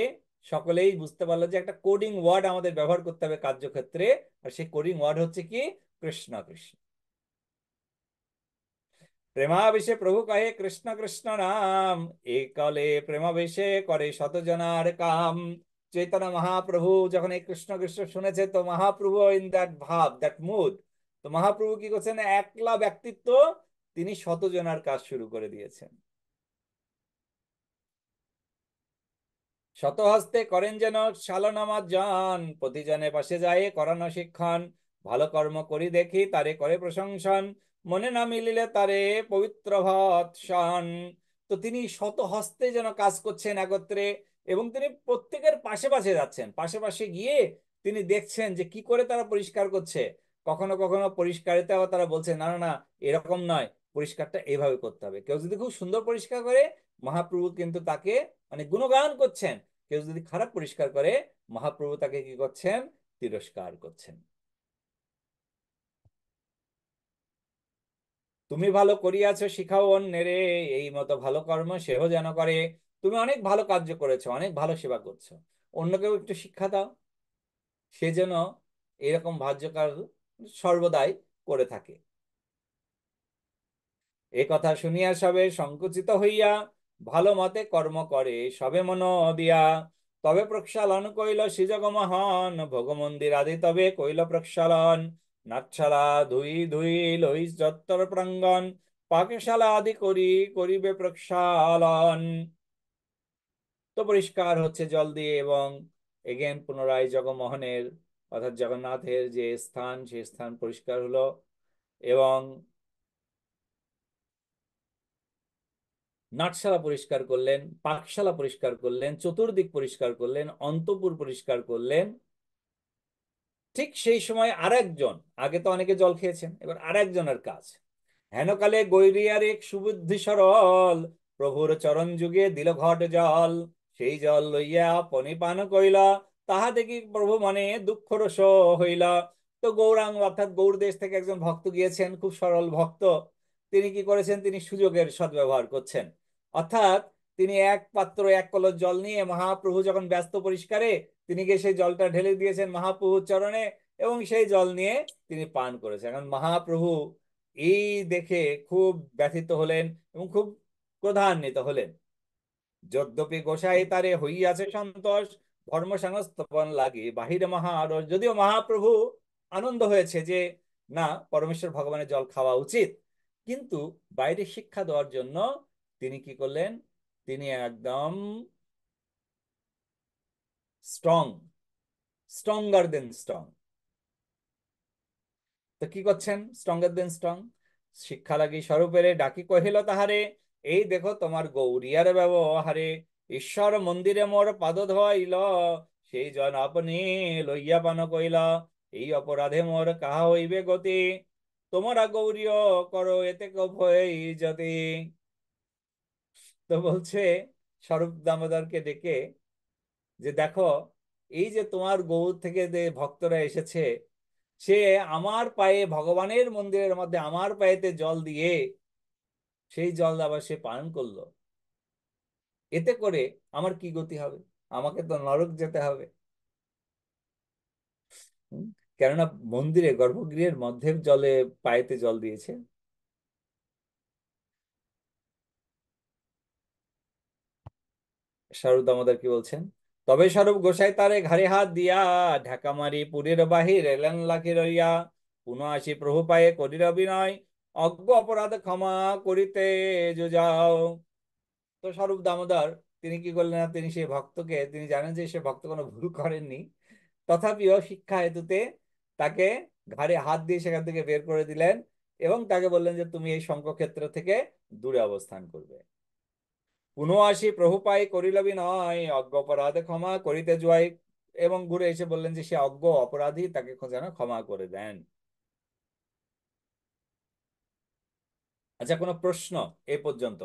সকলেই বুঝতে পারলো যে একটা কোডিং ওয়ার্ড আমাদের ব্যবহার করতে হবে কার্যক্ষেত্রে, আর সেই কোডিং ওয়ার্ড হচ্ছে কি কৃষ্ণ কৃষ্ণ। প্রেমাবেশে প্রভু কহে কৃষ্ণ কৃষ্ণ নাম, একলে প্রেমাবেশে করে শতজনার কাম। চৈতন্য মহাপ্রভু যখন এই কৃষ্ণ কৃষ্ণ শুনেছে, তো মহাপ্রভু ইন দ্যাট ভাব, দ্যাট মুড, তো মহাপ্রভু কি করছেন, একলা ব্যক্তিত্ব তিনি শতজনার কাজ শুরু করে দিয়েছেন। শত হস্তে করেন যেন শালনামা যান, প্রতিজনে পাশে যায় করানো শিক্ষণ। ভালো কর্ম করি দেখি তারে করে প্রশংসন, মনে না মিলিলে তারে পবিত্র ভৎসন। তো তিনি শত হস্তে যেন কাজ করছেন একত্রে, এবং তিনি প্রত্যেকের পাশে পাশে যাচ্ছেন, পাশে পাশে গিয়ে তিনি দেখছেন যে কি করে তারা পরিষ্কার করছে। কখনো কখনো পরিষ্কারিতাও তারা বলছে না না না, এরকম নয়, পরিষ্কারটা এইভাবে করতে হবে। কেউ যদি খুব সুন্দর পরিষ্কার করে, মহাপ্রভু কিন্তু তাকে মানে গুণগান করছেন। কেউ যদি খারাপ পরিষ্কার করে, মহাপ্রভু তাকে কি করছেন, তিরস্কার করছেন। তুমি ভালো করিয়াছ শিখাও অন্যেরে, এই মতো ভালো কর্ম সেও যেন করে। তুমি অনেক ভালো কার্য করেছো, অনেক ভালো সেবা করছো, অন্যকেও একটু শিক্ষা দাও, সে যেন এরকম ভাজ্য কাজ সর্বদাই করে থাকে। এ কথা শুনিয়া সবে সংকুচিত হইয়া, ভালো মতে কর্ম করে সবে মন দিয়া। তবে প্রক্ষালন কইল শ্রীজগমোহন, ভোগ মন্দির আদি তবে কইল প্রক্ষালন। নাটশালা ধুই ধুই লই চত্বর প্রাঙ্গণ, পাকশালা আদি করি করিবে প্রক্ষালন। তো পরিষ্কার হচ্ছে জল দিয়ে, এবং এগেন পুনরায় জগমোহনের অর্থাৎ জগন্নাথের যে স্থান, সেই স্থান পরিষ্কার হলো, এবং নাটশালা পরিষ্কার করলেন, পাকশালা পরিষ্কার করলেন, চতুর্দিক পরিষ্কার করলেন, অন্তঃপুর পরিষ্কার করলেন। ঠিক সেই সময় আরেকজন, আগে তো অনেকে জল খেয়েছেন, এবার আরেকজনের কাজ। হেনকালে গৈরিয়ার এক সুবুদ্ধি সরল, প্রভুর চরণ যুগে দিল ঘট জল। সেই জল লইয়া পনিপান কইলা, তাহা দেখি প্রভু মনে দুঃখ রস হইলা। তো গৌরাঙ্গ অর্থাৎ গৌড় দেশ থেকে একজন ভক্ত গিয়েছেন, খুব সরল ভক্ত। তিনি কি করেছেন, তিনি সুযোগের সদ্ব্যবহার করছেন। অর্থাৎ তিনি এক পাত্র এক কলস জল নিয়ে মহাপ্রভু যখন ব্যস্ত পরিষ্কারে তিনি গিয়ে সেই জলটা ঢেলে দিয়েছেন মহাপ্রভুর চরণে, এবং সেই জল নিয়ে তিনি পান করেছেন। এখন মহাপ্রভু এই দেখে খুব ব্যথিত হলেন এবং খুব ক্রোধান্বিত হলেন। যদ্যপি গোসাই তারে হইয়াছে সন্তোষ, ধর্ম সংস্থাপন লাগে বাহিরে মহারস। যদিও মহাপ্রভু আনন্দ হয়েছে যে না, পরমেশ্বর ভগবানের জল খাওয়া উচিত, কিন্তু বাইরে শিক্ষা দেওয়ার জন্য তিনি কি করলেন, তিনি একদম স্ট্রঙ্গার দেন স্ট্রং। তো কি করছেন, স্ট্রঙ্গার দেন স্ট্রং? শিক্ষা লাগি স্বরূপেরে ডাকি কহিল তাহারে, এই দেখো তোমার গৌরিয়ার ব্যবহারে, ঈশ্বর মন্দিরে মোর পাদ ধোয়াইল, সেই জন আপনি লইয়া পান কইল, এই অপরাধে মোর কাহা হইবে গতি, তোমরা গৌরীয় করো এতে ভয় যতি। তো বলছে স্বরূপ দামোদরকে ডেকে যে দেখো, এই যে তোমার গৌর থেকে যে ভক্তরা এসেছে, সে আমার পায়ে, ভগবানের মন্দিরের মধ্যে আমার পায়েতে জল দিয়ে সেই জল আবার সে পান করলো, এতে করে আমার কি গতি হবে? আমাকে তো নরক যেতে হবে। হুম? কেননা মন্দিরে গর্ভগৃহের মধ্যে জলে পায়েতে জল দিয়েছে। স্বরূপ দামোদর কি বলছেন, তবে স্বরূপ গোসাই তারে ঘাড়ে হাত দিয়া, ঢাকা মারি পুরীর বাহির এলেন লাখি রইয়া, পুনঃ আসি প্রভু পায়ে করিল বিনয়, অজ্ঞ অপরাধ ক্ষমা করিতে যাও। তো স্বরূপ দামোদর তিনি কি করলেন, তিনি সেই ভক্তকে, তিনি জানেন যে সে ভক্ত কোনো ভুল করেননি, তথাপিও শিক্ষা হেতুতে তাকে ঘাড়ে হাত দিয়ে সেখান থেকে বের করে দিলেন এবং তাকে বললেন যে তুমি এই শঙ্খক্ষেত্র থেকে দূরে অবস্থান করবে। পুনঃ আসি প্রভু পাই করিল বিনয়, অজ্ঞ অপরাধে ক্ষমা করিতে যাই, এবং ঘুরে এসে বললেন যে সে অজ্ঞ অপরাধী, তাকে যেন ক্ষমা করে দেন। আচ্ছা, কোনো প্রশ্ন এ পর্যন্ত?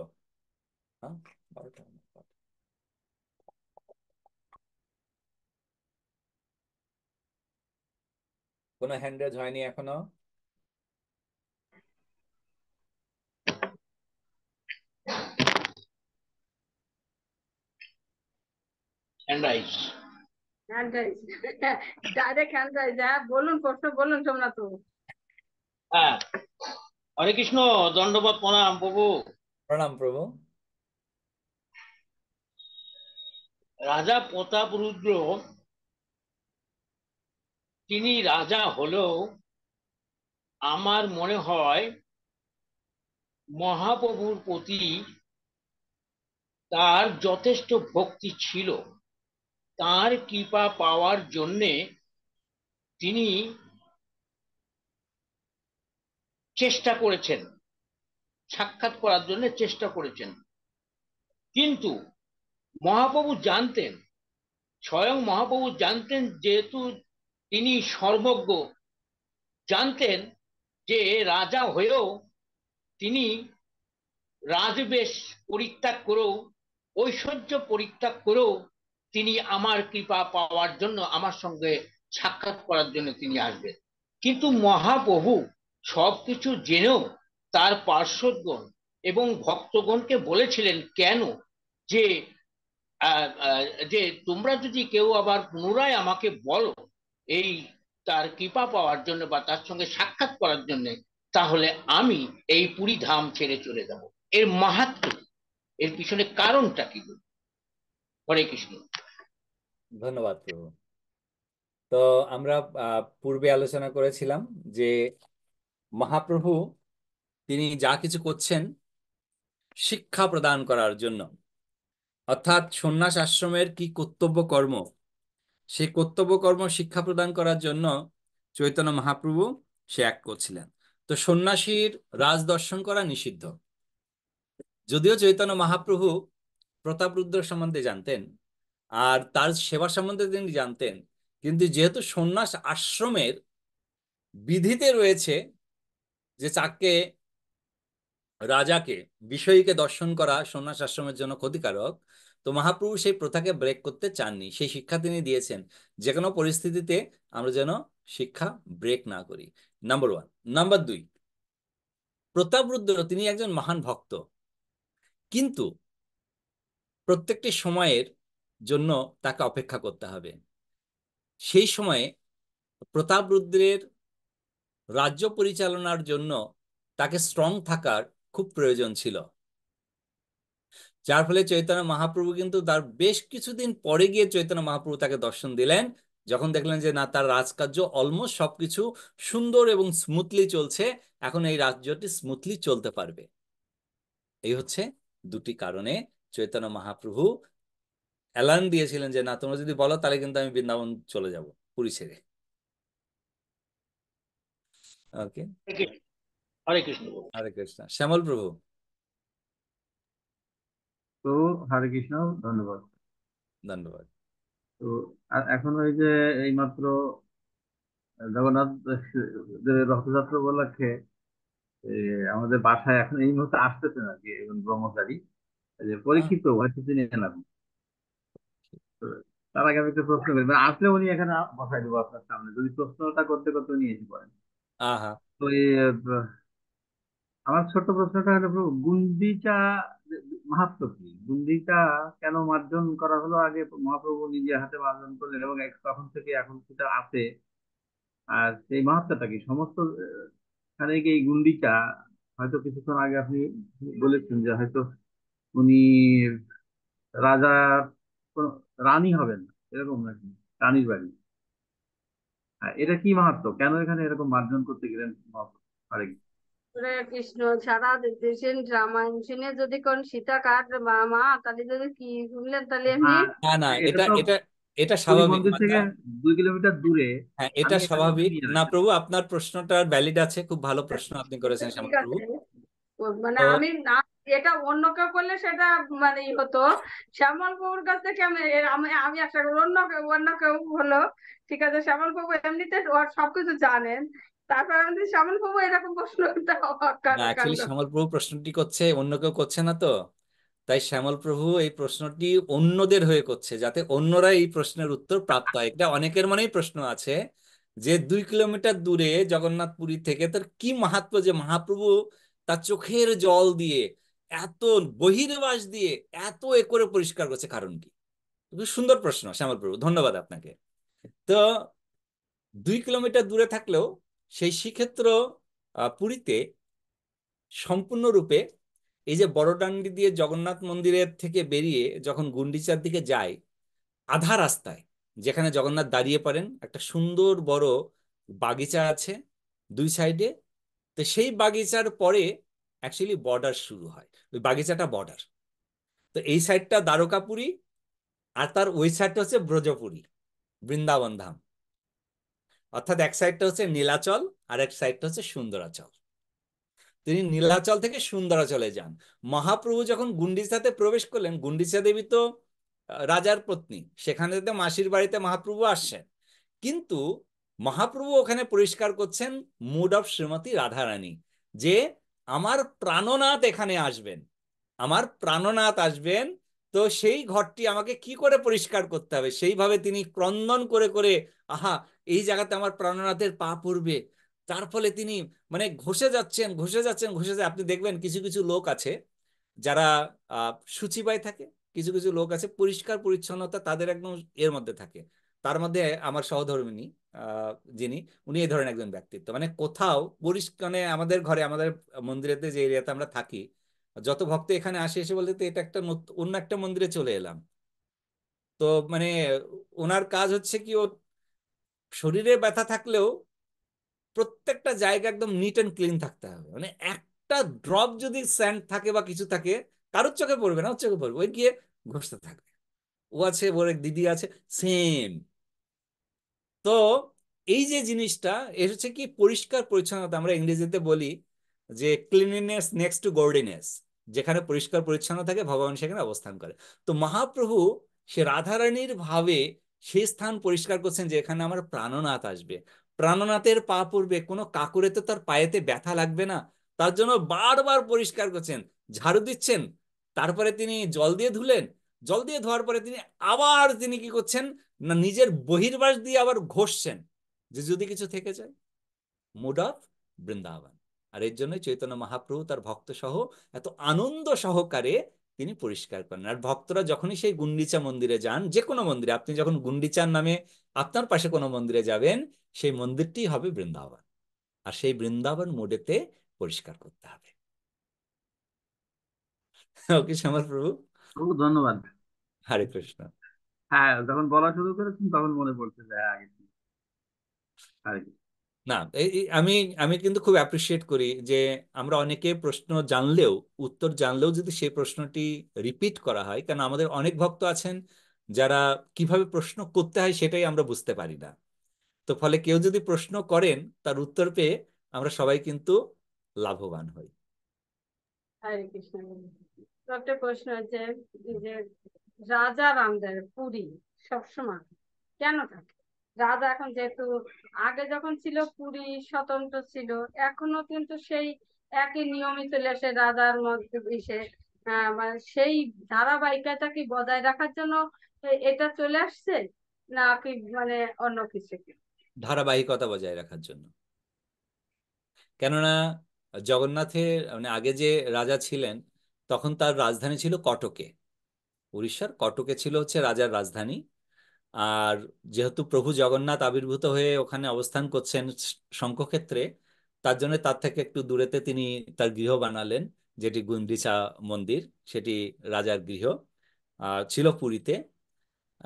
হ্যাঁ, 12টা। কোনো হ্যান্ড রেজ হয়নি এখনো? Hand rise. Direct hand rise. হ্যাঁ বলুন, প্রশ্ন বলুন সোমনাথ বাবু। হ্যাঁ, হরে কৃষ্ণ, দণ্ডবত প্রণাম প্রভু। প্রণাম প্রভু। রাজা প্রতাপ রুদ্র তিনি রাজা হলেও আমার মনে হয় মহাপ্রভুর প্রতি তার যথেষ্ট ভক্তি ছিল। তার কৃপা পাওয়ার জন্যে তিনি চেষ্টা করেছেন, সাক্ষাৎ করার জন্য চেষ্টা করেছেন, কিন্তু মহাপ্রভু জানতেন, স্বয়ং মহাপ্রভু জানতেন, যেহেতু তিনি সর্বজ্ঞ, জানতেন যে রাজা হয়েও তিনি রাজবেশ পরিত্যাগ করেও, ঐশ্বর্য পরিত্যাগ করেও তিনি আমার কৃপা পাওয়ার জন্য, আমার সঙ্গে সাক্ষাৎ করার জন্য তিনি আসবেন। কিন্তু মহাপ্রভু সবকিছু জেনেও তার পার্শ্বদগণ এবং ভক্তগণকে বলেছিলেন কেন, যে যে তোমরা যদি কেউ আবার পুনরায় আমাকে বলো এই তার কৃপা পাওয়ার জন্য বা তার সঙ্গে সাক্ষাৎ করার জন্য, তাহলে আমি এই পুরী ধাম ছেড়ে চলে যাব। এর মাহাত্ম্য, এর পিছনে কারণটা কি? হরে কৃষ্ণ। ধন্যবাদ প্রভু। তো আমরা পূর্বে আলোচনা করেছিলাম যে মহাপ্রভু তিনি যা কিছু করছেন শিক্ষা প্রদান করার জন্য, অর্থাৎ সন্ন্যাস আশ্রমের কি কর্তব্য কর্ম, সেই কর্তব্য কর্ম শিক্ষা প্রদান করার জন্য চৈতন্য মহাপ্রভু সে এক করছিলেন। তো সন্ন্যাসীর রাজ দর্শন করা নিষিদ্ধ। যদিও চৈতন্য মহাপ্রভু প্রতাপরুদ্র সম্বন্ধে জানতেন আর তার সেবা সম্বন্ধে তিনি জানতেন, কিন্তু যেহেতু সন্ন্যাস আশ্রমের বিধিতে রয়েছে যে তাকে, রাজাকে, বিষয়ীকে দর্শন করা সন্ন্যাস আশ্রমের জন্য ক্ষতিকারক, তো মহাপ্রভু সেই প্রথাকে ব্রেক করতে চাননি। সেই শিক্ষা তিনি দিয়েছেন যে কোনো পরিস্থিতিতে আমরা যেন শিক্ষা ব্রেক না করি, নাম্বার 1। নাম্বার 2, প্রতাপরুদ্র তিনি একজন মহান ভক্ত, কিন্তু প্রত্যেকটি সময়ের জন্য তাকে অপেক্ষা করতে হবে। সেই সময়ে প্রতাপরুদ্রের রাজ্য পরিচালনার জন্য তাকে স্ট্রং থাকার খুব প্রয়োজন ছিল, যার ফলে চৈতন্য মহাপ্রভু কিন্তু তার বেশ কিছুদিন পরে গিয়ে চৈতন্য মহাপ্রভু তাকে দর্শন দিলেন, যখন দেখলেন যে না, তার রাজকার্য অলমোস্ট সবকিছু সুন্দর এবং স্মুথলি চলছে, এখন এই রাজ্যটি স্মুথলি চলতে পারবে। এই হচ্ছে দুটি কারণে চৈতন্য মহাপ্রভু এলান দিয়েছিলেন যে না, তোমরা যদি বলো তাহলে কিন্তু আমি বৃন্দাবন চলে যাব, পুরী ছেড়ে। ওকে, হরে কৃষ্ণ প্রভু। হরে কৃষ্ণ। শ্যামল প্রভু। তো হরে কৃষ্ণ, ধন্যবাদ। ধন্যবাদ। তো আর এখন ওই যে এইমাত্র জগন্নাথ দেবের রথযাত্রা উপলক্ষে আমাদের বাসায় এখন এই মুহূর্তে আসতেছেন আর কি একজন ব্রহ্মচারী, এই যে পরীক্ষিত হয়তো চিনে এলাম। তো তার আগে আমি একটা প্রশ্ন করি, মানে আসলে উনি এখানে বসাই দেবো আপনার সামনে, যদি প্রশ্নটা করতে করতে উনি এসে পড়েন। আহা, তো এই আমার ছোট্ট প্রশ্নটা হলো প্রভু, গুন্ডিচা মাহাত্ম্য কি? গুন্ডিচা কেন মার্জন করা হলো? আগে মহাপ্রভু নিজে হাতে মার্জন করলেন এবং তখন থেকে এখন সেটা আছে, আর সেই মাহাত্ম্যটা কি? সমস্ত খানে কি এই গুন্ডিচা, হয়তো কিছুক্ষণ আগে আপনি বলেছেন যে হয়তো উনি রাজার কোন রানী হবেন না, এরকম নাকি? রানীর বাড়ি, এটা কি মাহাত্ম্য? কেন এখানে এরকম মার্জন করতে গেলেন মহাপ্রভু? হরে কৃষ্ণ। হরে কৃষ্ণ। সারা দেশের রামায়ণ শুনে যদি কোন সীতা কাট মা তাহলে যদি কি শুনলেন তাহলে এমনি। আর না না, এটা এটা তো এটা এটা পুরী স্বাভাবিক মন্দির মাতা। থেকে 2 কিলোমিটার দূরে, হ্যাঁ, এটা আমি এখানে ওকে স্বাভাবিক। নিয়ে না আসলাম। প্রভু, আপনার প্রশ্নটার ভ্যালিড আছে, খুব ভালো প্রশ্ন আপনি করেছেন ঠিক শ্যামল প্রভু। আছে। মানে তো আমি না, এটা অন্য কেউ করলে সেটা মানে হতো। শ্যামল বাবুর কাছ থেকে আমি আমি আমি আশা করি অন্য কেউ হলো। ঠিক আছে, শ্যামল বাবু এমনিতে ওর সবকিছু জানেন, তারপর আমি শ্যামল বাবু এরকম প্রশ্নটা অবাক না, কাণ্ড। অ্যাকচুয়ালি শ্যামল প্রভু প্রশ্নটি করছে, অন্য কেউ করছে না তো, তাই শ্যামল প্রভু এই প্রশ্নটি অন্যদের হয়ে করছে, যাতে অন্যরা এই প্রশ্নের উত্তর প্রাপ্ত হয়। এটা অনেকের মনেই প্রশ্ন আছে যে 2 কিলোমিটার দূরে জগন্নাথ পুরী থেকে তার কি মাহাত্ম্য, যে মহাপ্রভু তার চোখের জল দিয়ে, এত বহির্বাস দিয়ে এত করে পরিষ্কার করছে, কারণ কি? খুব সুন্দর প্রশ্ন শ্যামল প্রভু, ধন্যবাদ আপনাকে। তো 2 কিলোমিটার দূরে থাকলেও সেই শ্রীক্ষেত্র পুরীতে সম্পূর্ণরূপে এই যে বড়ডান্ডি দিয়ে জগন্নাথ মন্দিরের থেকে বেরিয়ে যখন গুন্ডিচার দিকে যায়, আধা রাস্তায় যেখানে জগন্নাথ দাঁড়িয়ে পড়েন, একটা সুন্দর বড় বাগিচা আছে দুই সাইডে। তো সেই বাগিচার পরে অ্যাকচুয়ালি বর্ডার শুরু হয়, ওই বাগিচাটা বর্ডার। তো এই সাইডটা দ্বারকাপুরী, আর তার ওই সাইডটা হচ্ছে ব্রজপুরী, বৃন্দাবন ধাম। অর্থাৎ এক সাইডটা হচ্ছে নীলাচল, আর এক সাইডটা হচ্ছে সুন্দরাচল। তিনি নীলাচল থেকে সুন্দরাচলে যান। মহাপ্রভু যখন গুন্ডিচাতে প্রবেশ করলেন, গুন্ডিচা দেবী তো রাজার পত্নী, সেখানে তো মাসির বাড়িতে মহাপ্রভু আসছেন, কিন্তু মহাপ্রভু ওখানে পরিষ্কার করছেন মুড অফ শ্রীমতী রাধারানী, যে আমার প্রাণনাথ এখানে আসবেন, আমার প্রাণনাথ আসবেন। তো সেই ঘরটি আমাকে কি করে পরিষ্কার করতে হবে, সেইভাবে তিনি ক্রন্দন করে করে, আহা, এই জায়গাতে আমার প্রাণনাথের পা পড়বে। তার ফলে তিনি মানে ঘষে যাচ্ছেন, ঘষে যাচ্ছেন, ঘষে যাচ্ছেন। আপনি দেখবেন কিছু কিছু লোক আছে যারা শুচিবাই থাকে, কিছু কিছু লোক আছে পরিষ্কার পরিচ্ছন্নতা তাদের একদম এর মধ্যে থাকে। তার মধ্যে আমার সহধর্মিণী আহ যিনি, উনি এই ধরনের একজন ব্যক্তিত্ব, মানে কোথাও পরিষ্কার, মানে আমাদের ঘরে, আমাদের মন্দিরেতে যে এরিয়াতে আমরা থাকি, যত ভক্ত এখানে আসে এসে বলতে তো এটা একটা অন্য একটা মন্দিরে চলে এলাম। তো মানে ওনার কাজ হচ্ছে কি, ও শরীরে ব্যথা থাকলেও প্রত্যেকটা জায়গা একদম নিট অ্যান্ড ক্লিন থাকতে হবে, মানে একটা ড্রপ যদি স্যান্ড থাকে বা কিছু থাকে, কারোর চোখে পড়বে না, ওর চোখে পড়বে, ওই গিয়ে ঘষতে থাকবে। ও আছে, ওর এক দিদি আছে, সেম। তো এই যে জিনিসটা, এর হচ্ছে কি পরিষ্কার পরিচ্ছন্নতা, আমরা ইংরেজিতে বলি যে ক্লিনলিনেস নেক্সট টু গর্ডিনেস। যেখানে পরিষ্কার পরিচ্ছন্ন থাকে ভগবান সেখানে অবস্থান করে। তো মহাপ্রভু সে রাধারানীর ভাবে সেই স্থান পরিষ্কার করছেন যে এখানে আমার প্রাণনাথ আসবে, প্রাণনাথের পা পড়বে, কোনো কাকুরে তো তার পায়েতে ব্যথা লাগবে না। তার জন্য বারবার পরিষ্কার করছেন, ঝাড়ু দিচ্ছেন, তারপরে তিনি জল দিয়ে ধুলেন, জল দিয়ে ধোয়ার পরে তিনি আবার তিনি কি করছেন না, নিজের বহির্বাস দিয়ে আবার ঘষছেন, যে যদি কিছু থেকে যায়। Mood of Vrindavan. আর এর জন্যই চৈতন্য মহাপ্রভু তার ভক্ত সহ এত আনন্দ সহকারে তিনি পরিষ্কার করেন। আর ভক্তরা যখনই সেই গুন্ডিচা মন্দিরে যান, যে কোনো মন্দিরে, আপনি যখন গুন্ডিচার নামে আপনার পাশে কোনো মন্দিরে যাবেন, সেই মন্দিরটি হবে বৃন্দাবন, আর সেই বৃন্দাবন মোডেতে পরিষ্কার করতে হবে। ওকে শ্যামল প্রভু, প্রভু ধন্যবাদ। হরে কৃষ্ণ। হ্যাঁ, যখন বলা শুরু করেছেন তখন মনে পড়ছে যে হ্যাঁ, আগে হরে কৃষ্ণ। না, আমি আমি কিন্তু খুব অ্যাপ্রিসিয়েট করি যে আমরা অনেকে প্রশ্ন জানলেও, উত্তর জানলেও যদি সেই প্রশ্নটি রিপিট করা হয়, কারণ আমাদের অনেক ভক্ত আছেন যারা কিভাবে প্রশ্ন করতে হয় সেটাই আমরা বুঝতে পারি না। তো ফলে কেউ যদি প্রশ্ন করেন, তার উত্তর পেয়ে আমরা সবাই কিন্তু লাভবান হই। হরে কৃষ্ণ। তো একটা প্রশ্ন আছে যে রাজা রামদের পুরী সবসময় কেন থাকে? রাজা এখন যেহেতু আগে যখন ছিল পুরী স্বতন্ত্র ছিল, এখনো কিন্তু সেই একই নিয়মই চলে আসে রাজার মধ্যে এসে, মানে সেই ধারাবাহিকতা কি বজায় রাখার জন্য এটা চলে আসছে, না কি মানে অন্য কিছু? ধারাবাহিকতা বজায় রাখার জন্য। কেননা জগন্নাথের মানে আগে যে রাজা ছিলেন, তখন তার রাজধানী ছিল কটকে। উড়িষ্যার কটকে ছিল হচ্ছে রাজার রাজধানী। আর যেহেতু প্রভু জগন্নাথ আবির্ভূত হয়ে ওখানে অবস্থান করছেন শঙ্খক্ষেত্রে, তার জন্য তার থেকে একটু দূরেতে তিনি তার গৃহ বানালেন, যেটি গুন্ডিচা মন্দির, সেটি রাজার গৃহ ছিল পুরীতে।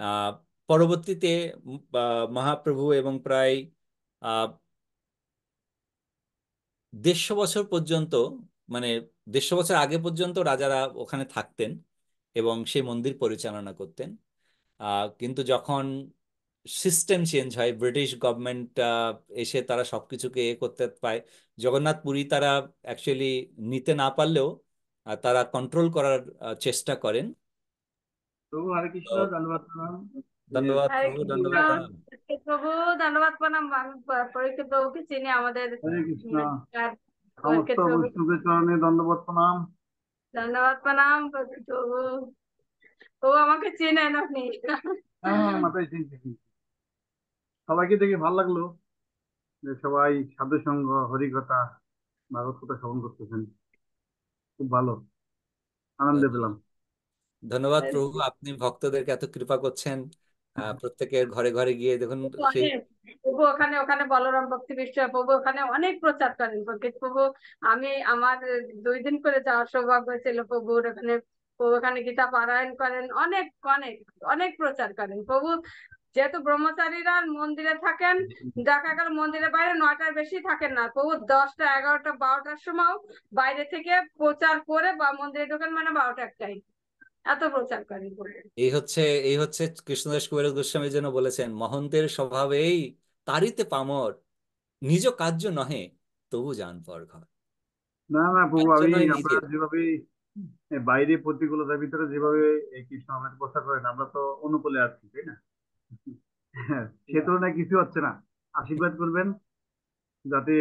আহ, পরবর্তীতে মহাপ্রভু এবং প্রায় 150 বছর পর্যন্ত, মানে 150 বছর আগে পর্যন্ত রাজারা ওখানে থাকতেন এবং সেই মন্দির পরিচালনা করতেন। কিন্তু যখন সিস্টেম চেঞ্জ হয়, ব্রিটিশ গভর্নমেন্ট এসে তারা সবকিছুকে করতে পায়, জগন্নাথ পুরী তারা অ্যাকচুয়ালি নিতে না পারলেও তারা কন্ট্রোল করার চেষ্টা করেন। প্রভু হরে কৃষ্ণ, তো ধন্যবাদ প্রণাম। ধন্যবাদ হরে প্রভু, কৃষ্ণ। ধন্যবাদ প্রণাম। প্রভু ধন্যবাদ প্রণাম। আমি পরীক্ষিত প্রভুকে চিনি, আমাদের হরে কৃষ্ণ, আর সমস্ত পরীক্ষিত প্রভু বৈষ্ণবের চরণে দণ্ডবত প্রণাম। ধন্যবাদ প্রণাম। পরীক্ষিত প্রভু, ও আমাকে চেনেন আপনি? হ্যাঁ হ্যাঁ, মাথায় চিনতে চিনতে। সবাইকে দেখে ভালো লাগলো যে সবাই সাধু সঙ্গ, হরিকথা, ভাগবত কথা শ্রবণ করতেছেন। খুব ভালো, আনন্দ পেলাম। ধন্যবাদ প্রভু, আপনি ভক্তদেরকে এত কৃপা করছেন। প্রত্যেকের ঘরে ঘরে গিয়ে দেখুন সেই অনেক প্রভু ওখানে ওখানে বলরাম ভক্তি বিশ্ব প্রভু ওখানে অনেক প্রচার করেন প্রকৃত প্রভু। আমি আমার 2 দিন করে যাওয়ার সৌভাগ্য ছিল প্রভুর ওখানে। প্রভু ওখানে গীতা পারায়ণ করেন, অনেক অনেক অনেক প্রচার করেন প্রভু। যেহেতু ব্রহ্মচারীরা মন্দিরে থাকেন, দেখা গেল মন্দিরের বাইরে 9টার বেশি থাকেন না, প্রভু 10টা 11টা 12টার সময় বাইরে থেকে প্রচার করে বা মন্দিরে ঢোকেন, মানে 12টা 1টায় এত প্রচার করেন প্রভু। এই হচ্ছে কৃষ্ণদাস কবিরাজ গোস্বামী যেন বলেছেন, মহন্তের স্বভাবেই তারিতে পামর, নিজ কার্য নহে তবু যান পর ঘর। না না প্রভু, কার্য আমি নয় আপনারা নিজের। যেভাবে বাইরে প্রতিকূলতার ভিতরে যেভাবে এই কৃষ্ণ আমাদের প্রচার করেন, আমরা তো অনুকূলে আছি, তাই না? হ্যাঁ, সে তুলনায় কিছু হচ্ছে না। আশীর্বাদ করবেন যাতে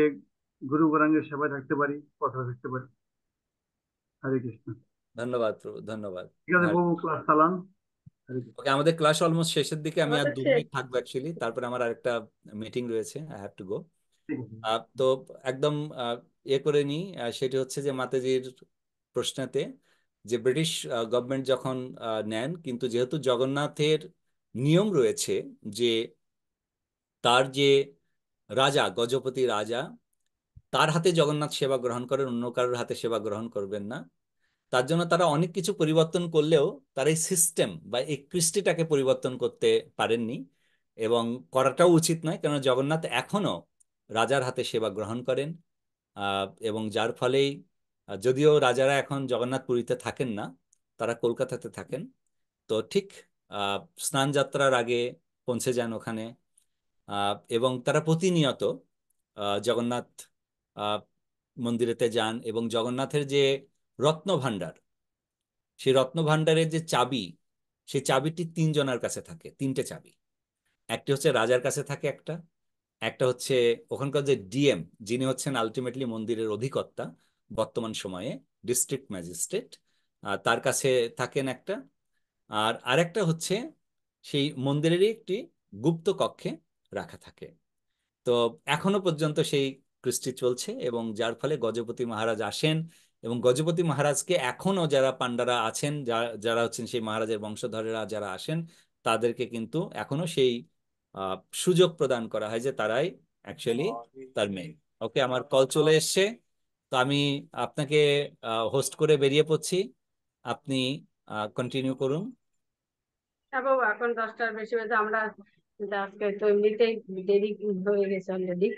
গুরু গৌরাঙ্গের সেবায় থাকতে পারি, কথা থাকতে পারি। হরে কৃষ্ণ। ধন্যবাদ প্রভু, ধন্যবাদ। ঠিক আছে হরে প্রভু, ক্লাস চালান। হরে কৃষ্ণ। ওকে, আমাদের ক্লাস অলমোস্ট শেষের দিকে, আমি আর আমাদের 2 মিনিট থাকবো অ্যাকচুয়ালি, তারপরে আমার আরেকটা মিটিং রয়েছে, আই হ্যাভ টু গো। ঠিক আছে। তো একদম ইয়ে করে নিই, সেটি হচ্ছে যে মাতাজির প্রশ্নতে, যে ব্রিটিশ গভর্নমেন্ট যখন নেন, কিন্তু যেহেতু জগন্নাথের নিয়ম রয়েছে যে তার যে রাজা, গজপতি রাজা, তার হাতে জগন্নাথ সেবা গ্রহণ করেন, অন্য কারোর হাতে সেবা গ্রহণ করবেন না। তার জন্য তারা অনেক কিছু পরিবর্তন করলেও তার এই সিস্টেম বা এই কৃষ্টিটাকে পরিবর্তন করতে পারেননি, এবং করাটাও উচিত নয়, কারণ জগন্নাথ এখনো রাজার হাতে সেবা গ্রহণ করেন। এবং যার ফলেই যদিও রাজারা এখন জগন্নাথ পুরীতে থাকেন না, তারা কলকাতাতে থাকেন। তো ঠিক আহ, স্নান যাত্রার আগে পৌঁছে যান ওখানে, এবং তারা প্রতিনিয়ত জগন্নাথ আহ, মন্দিরেতে যান, এবং জগন্নাথের যে রত্ন ভাণ্ডার, সেই রত্ন ভাণ্ডারের যে চাবি, সেই চাবিটি 3 জনের কাছে থাকে, 3টে চাবি। একটি হচ্ছে রাজার কাছে থাকে, একটা একটা হচ্ছে ওখানকার যে ডিএম, যিনি হচ্ছেন আলটিমেটলি মন্দিরের অধিকর্তা বর্তমান সময়ে, ডিস্ট্রিক্ট ম্যাজিস্ট্রেট, তার কাছে থাকেন একটা। আর আরেকটা হচ্ছে সেই মন্দিরেরই একটি গুপ্ত কক্ষে রাখা থাকে। তো এখনো পর্যন্ত সেই কৃষ্টি চলছে, এবং যার ফলে গজপতি মহারাজ আসেন, এবং গজপতি মহারাজকে এখনো যারা পান্ডারা আছেন, যারা হচ্ছেন সেই মহারাজের বংশধরেরা যারা আসেন, তাদেরকে কিন্তু এখনো সেই সুযোগ প্রদান করা হয় যে তারাই অ্যাকচুয়ালি তার মেয়ে। ওকে, আমার কল চলে এসছে, তো আমি আপনাকে হোস্ট করে বেরিয়ে পড়ছি, আপনি কন্টিনিউ করুন। হ্যাঁ বাবু, এখন 10টার বেশি বাজে, আমরা আজকে তো এমনিতেই দেরি হয়ে গেছে অলরেডি।